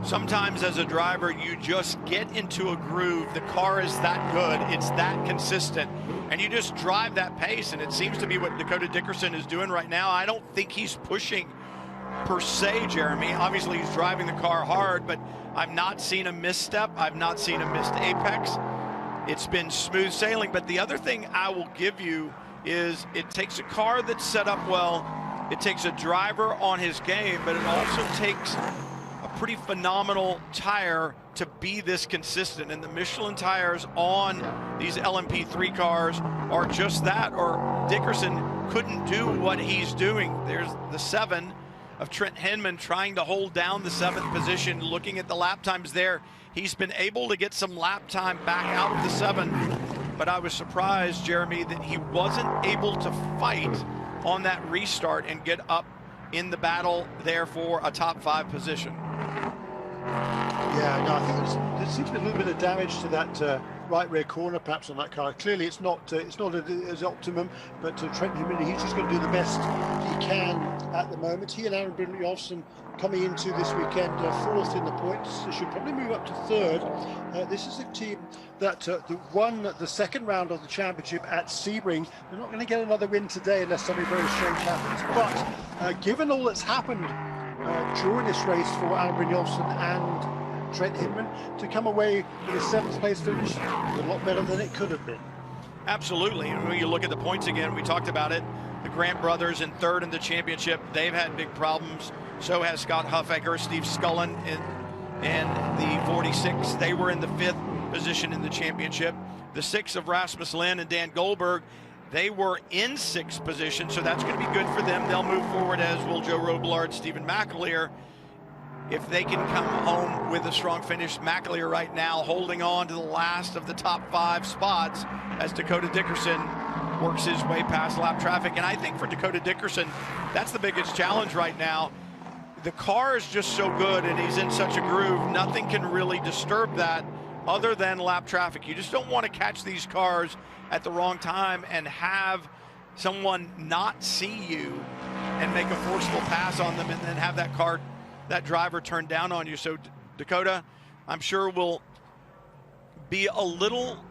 Sometimes as a driver, you just get into a groove. The car is that good, it's that consistent, and you just drive that pace, and it seems to be what Dakota Dickerson is doing right now. I don't think he's pushing per se, Jeremy. Obviously he's driving the car hard, but I've not seen a misstep. I've not seen a missed apex. It's been smooth sailing. But the other thing I will give you is it takes a car that's set up well, it takes a driver on his game, but it also takes a pretty phenomenal tire to be this consistent, and the Michelin tires on these LMP3 cars are just that, or Dickerson couldn't do what he's doing. There's the 7 of Trent Hinman trying to hold down the 7th position. Looking at the lap times there, he's been able to get some lap time back out of the 7, but I was surprised, Jeremy, that he wasn't able to fight on that restart and get up in the battle there for a top 5 position. Yeah, no, I think there seems to be a little bit of damage to that right rear corner perhaps on that car. Clearly it's not as optimum, but Trent Hinman, he's just going to do the best he can at the moment. He and Aaron Brynjolfsson coming into this weekend 4th in the points. They should probably move up to 3rd. This is a team that won the 2nd round of the championship at Sebring. They're not going to get another win today unless something very strange happens. But given all that's happened during this race for Aaron Brynjolfsson and Trent Hinman, to come away with a 7th place finish, a lot better than it could have been. Absolutely, and when you look at the points again, we talked about it, the Grant brothers in 3rd in the championship, they've had big problems. So has Scott Huffaker, Steve Scullin in the 46. They were in the 5th position in the championship. The 6 of Rasmus Lind and Dan Goldberg, they were in 6th position, so that's going to be good for them. They'll move forward, as will Joe Robillard, Stephen McAleer, if they can come home with a strong finish. McAleer right now holding on to the last of the top 5 spots as Dakota Dickerson works his way past lap traffic. And I think for Dakota Dickerson, that's the biggest challenge right now. The car is just so good and he's in such a groove, nothing can really disturb that other than lap traffic. You just don't want to catch these cars at the wrong time and have someone not see you and make a forceful pass on them and then have that driver turn down on you. So Dakota, I'm sure, will be a little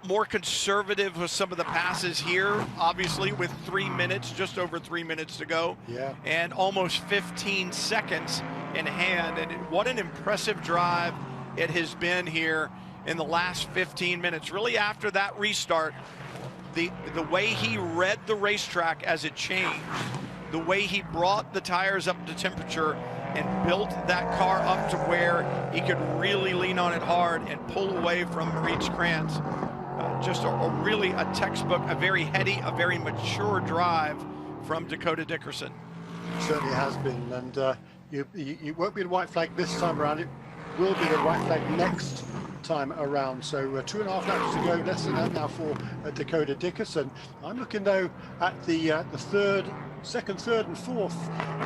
more conservative with some of the passes here, obviously with 3 minutes, just over 3 minutes to go. Yeah. And almost 15 seconds in hand. And what an impressive drive it has been here in the last 15 minutes. Really, after that restart, the way he read the racetrack as it changed, the way he brought the tires up to temperature and built that car up to where he could really lean on it hard and pull away from Moritz Kranz. Just really a textbook, a very heady, a very mature drive from Dakota Dickerson. It certainly has been, and you won't be the white flag this time around. It will be the white flag next time around. So 2.5 laps to go, less than that now for Dakota Dickerson. I'm looking though at the 3rd second, third and fourth.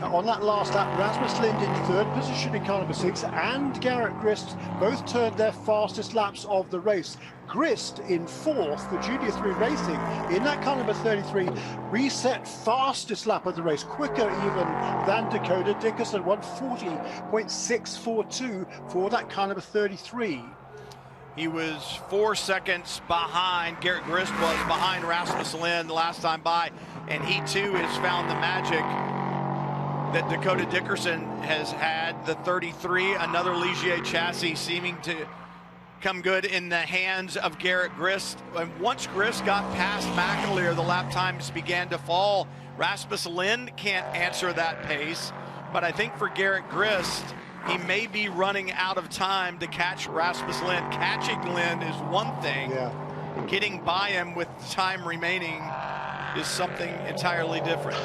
On that last lap, Rasmus Lind in third position in car number 6 and Garrett Grist both turned their fastest laps of the race. Grist in fourth for Junior 3 Racing in that car number 33 reset fastest lap of the race, quicker even than Dakota Dickerson, 140.642 for that car number 33. He was 4 seconds behind, Garrett Grist was behind Rasmus Lind the last time by, and he too has found the magic that Dakota Dickerson has had. The 33, another Ligier chassis, seeming to come good in the hands of Garrett Grist. And once Grist got past McAleer, the lap times began to fall. Rasmus Lind can't answer that pace, but I think for Garrett Grist, he may be running out of time to catch Rasmus Lind. Catching Lind is one thing. Yeah. Getting by him with time remaining is something entirely different.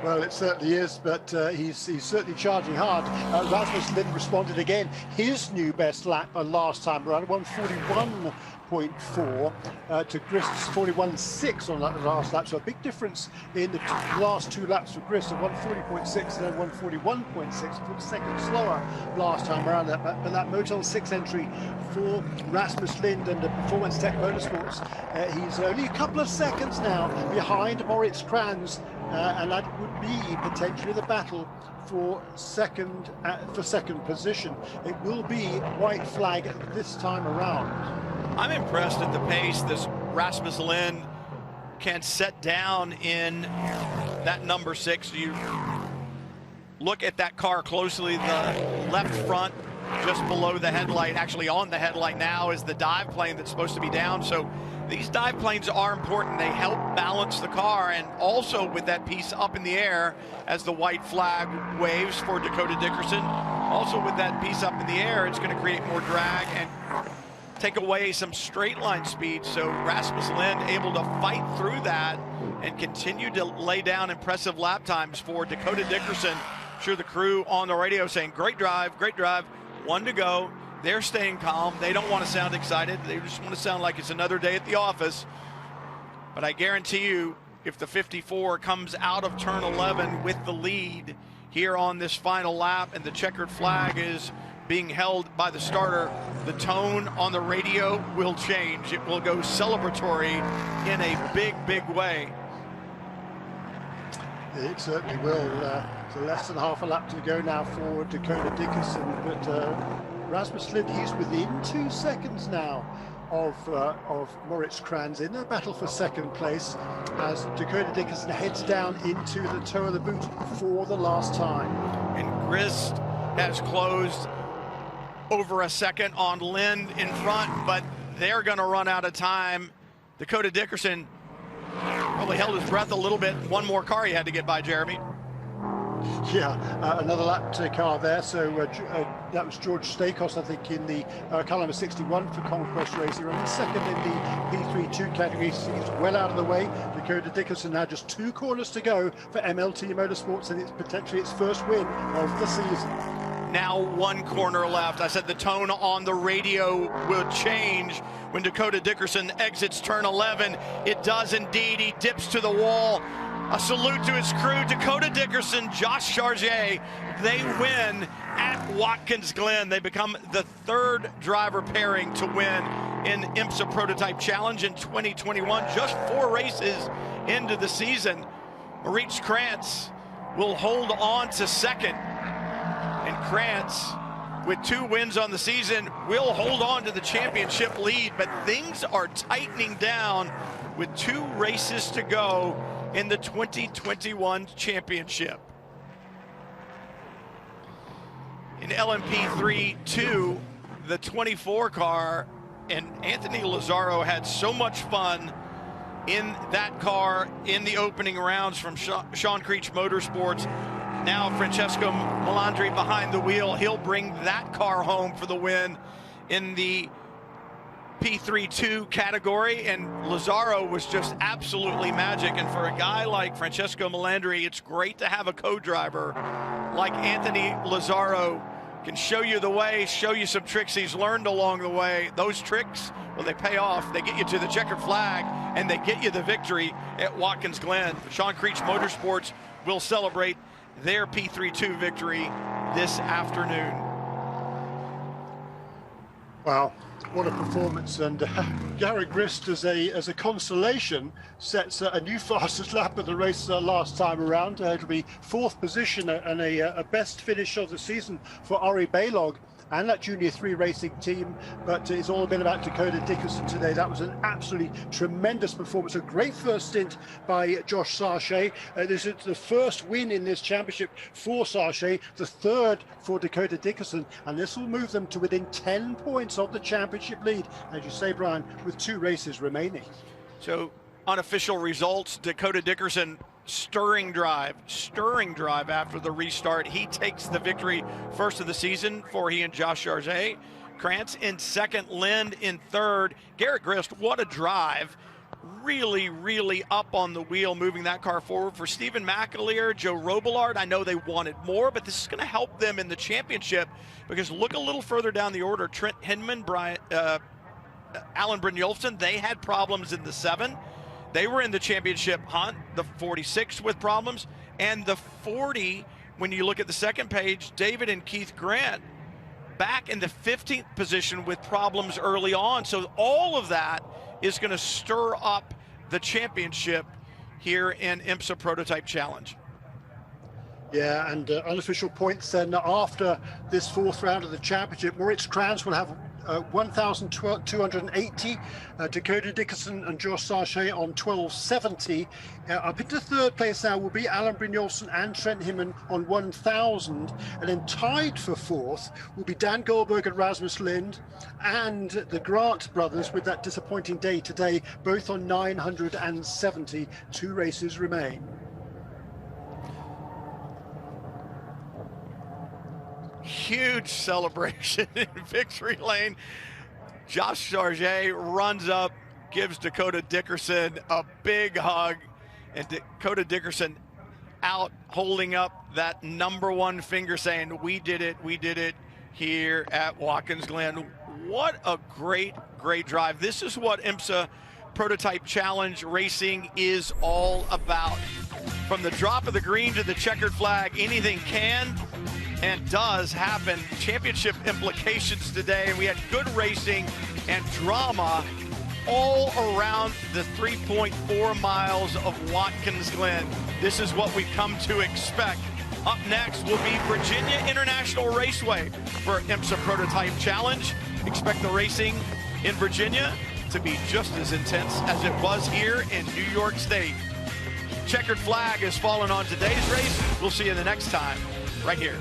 Well, it certainly is, but he's certainly charging hard. Rasmus Lind responded again. His new best lap last time around, 141.4 to Grist's 41.6 on that last lap. So a big difference in the last 2 laps for Grist, of 140.6 and then 141.6, a second slower last time around. But that Motel 6 entry for Rasmus Lind and the Performance Tech Motorsports, he's only a couple of seconds now behind Moritz Kranz, and that would be potentially the battle for second position. It will be white flag this time around. I'm impressed at the pace this Rasmus Lind can set down in that number 6. You look at that car closely, the left front just below the headlight, actually on the headlight now, is the dive plane that's supposed to be down. So these dive planes are important. They help balance the car, and also with that piece up in the air as the white flag waves for Dakota Dickerson, also with that piece up in the air, it's going to create more drag and take away some straight line speed. So Rasmus Lind able to fight through that and continue to lay down impressive lap times for Dakota Dickerson. I'm sure the crew on the radio saying, great drive, 1 to go. They're staying calm. They don't want to sound excited. They just want to sound like it's another day at the office. But I guarantee you, if the 54 comes out of turn 11 with the lead here on this final lap and the checkered flag is being held by the starter, the tone on the radio will change. It will go celebratory in a big, big way. It certainly will. So less than half a lap to go now for Dakota Dickerson, but Rasmus Lind, he's within 2 seconds now of Moritz Kranz in a battle for second place as Dakota Dickerson heads down into the toe of the boot for the last time. And Grist has closed over a second on Lind in front, but they're going to run out of time. Dakota Dickerson probably held his breath a little bit. One more car he had to get by, Jeremy. Yeah, another lap to car there. So that was George Stakos, I think, in the car number 61 for Conquest Racing. Running second in the P32 category. He's well out of the way. Dakota Dickerson now just 2 corners to go for MLT Motorsports, and it's potentially its first win of the season. Now 1 corner left. I said the tone on the radio will change when Dakota Dickerson exits turn 11. It does indeed. He dips to the wall. A salute to his crew. Dakota Dickerson, Josh Chargé, they win at Watkins Glen. They become the 3rd driver pairing to win in IMSA Prototype Challenge in 2021. Just 4 races into the season. Moritz Krantz will hold on to second. And Krantz, with 2 wins on the season, will hold on to the championship lead. But things are tightening down with 2 races to go in the 2021 championship. In LMP3-2, the 24 car, and Anthony Lazzaro had so much fun in that car in the opening rounds from Sean Creech Motorsports. Now Francesco Melandri behind the wheel. He'll bring that car home for the win in the P32 category, and Lazzaro was just absolutely magic. And for a guy like Francesco Melandri, it's great to have a co-driver like Anthony Lazzaro can show you the way, show you some tricks he's learned along the way. Those tricks, well, they pay off. They get you to the checkered flag, and they get you the victory at Watkins Glen. Sean Creech Motorsports will celebrate their P32 victory this afternoon. Wow, what a performance. And Garrett Grist, as a consolation, sets a new fastest lap of the race last time around. It'll be 4th position and a best finish of the season for Ori Baylog and that Junior 3 racing team. But it's all been about Dakota Dickerson today. That was an absolutely tremendous performance. A great first stint by Josh Sarche. This is the first win in this championship for Sarche, the 3rd for Dakota Dickerson, and this will move them to within 10 points of the championship lead, as you say, Brian, with 2 races remaining. So unofficial results: Dakota Dickerson, stirring drive after the restart. He takes the victory, first of the season for he and Josh Sarche. Krantz in 2nd, Lind in 3rd. Garrett Grist, what a drive. Really up on the wheel, moving that car forward. For Stephen McAleer, Joe Robillard, I know they wanted more, but this is going to help them in the championship, because look a little further down the order. Trent Hinman, Alan Brynjolfsson, they had problems in the 7. They were in the championship hunt, the 46 with problems, and the 40, when you look at the second page, David and Keith Grant back in the 15th position with problems early on. So all of that is going to stir up the championship here in IMSA Prototype Challenge. Yeah, and unofficial points then after this 4th round of the championship. Moritz Krantz will have 1,280. Dakota Dickerson and Josh Sarche on 1,270. Up into 3rd place now will be Alan Brynjolfsson and Trent Hinman on 1,000. And then tied for 4th will be Dan Goldberg and Rasmus Lind, and the Grant brothers with that disappointing day today, both on 970. 2 races remain. Huge celebration in victory lane. Josh Sarche runs up, gives Dakota Dickerson a big hug, and Dakota Dickerson out holding up that #1 finger, saying, we did it here at Watkins Glen. What a great drive. This is what IMSA Prototype Challenge racing is all about. From the drop of the green to the checkered flag, anything can and does happen. Championship implications today, and we had good racing and drama all around the 3.4 miles of Watkins Glen. This is what we've come to expect. Up next will be Virginia International Raceway for IMSA Prototype Challenge. Expect the racing in Virginia to be just as intense as it was here in New York State. Checkered flag has fallen on today's race. We'll see you the next time right here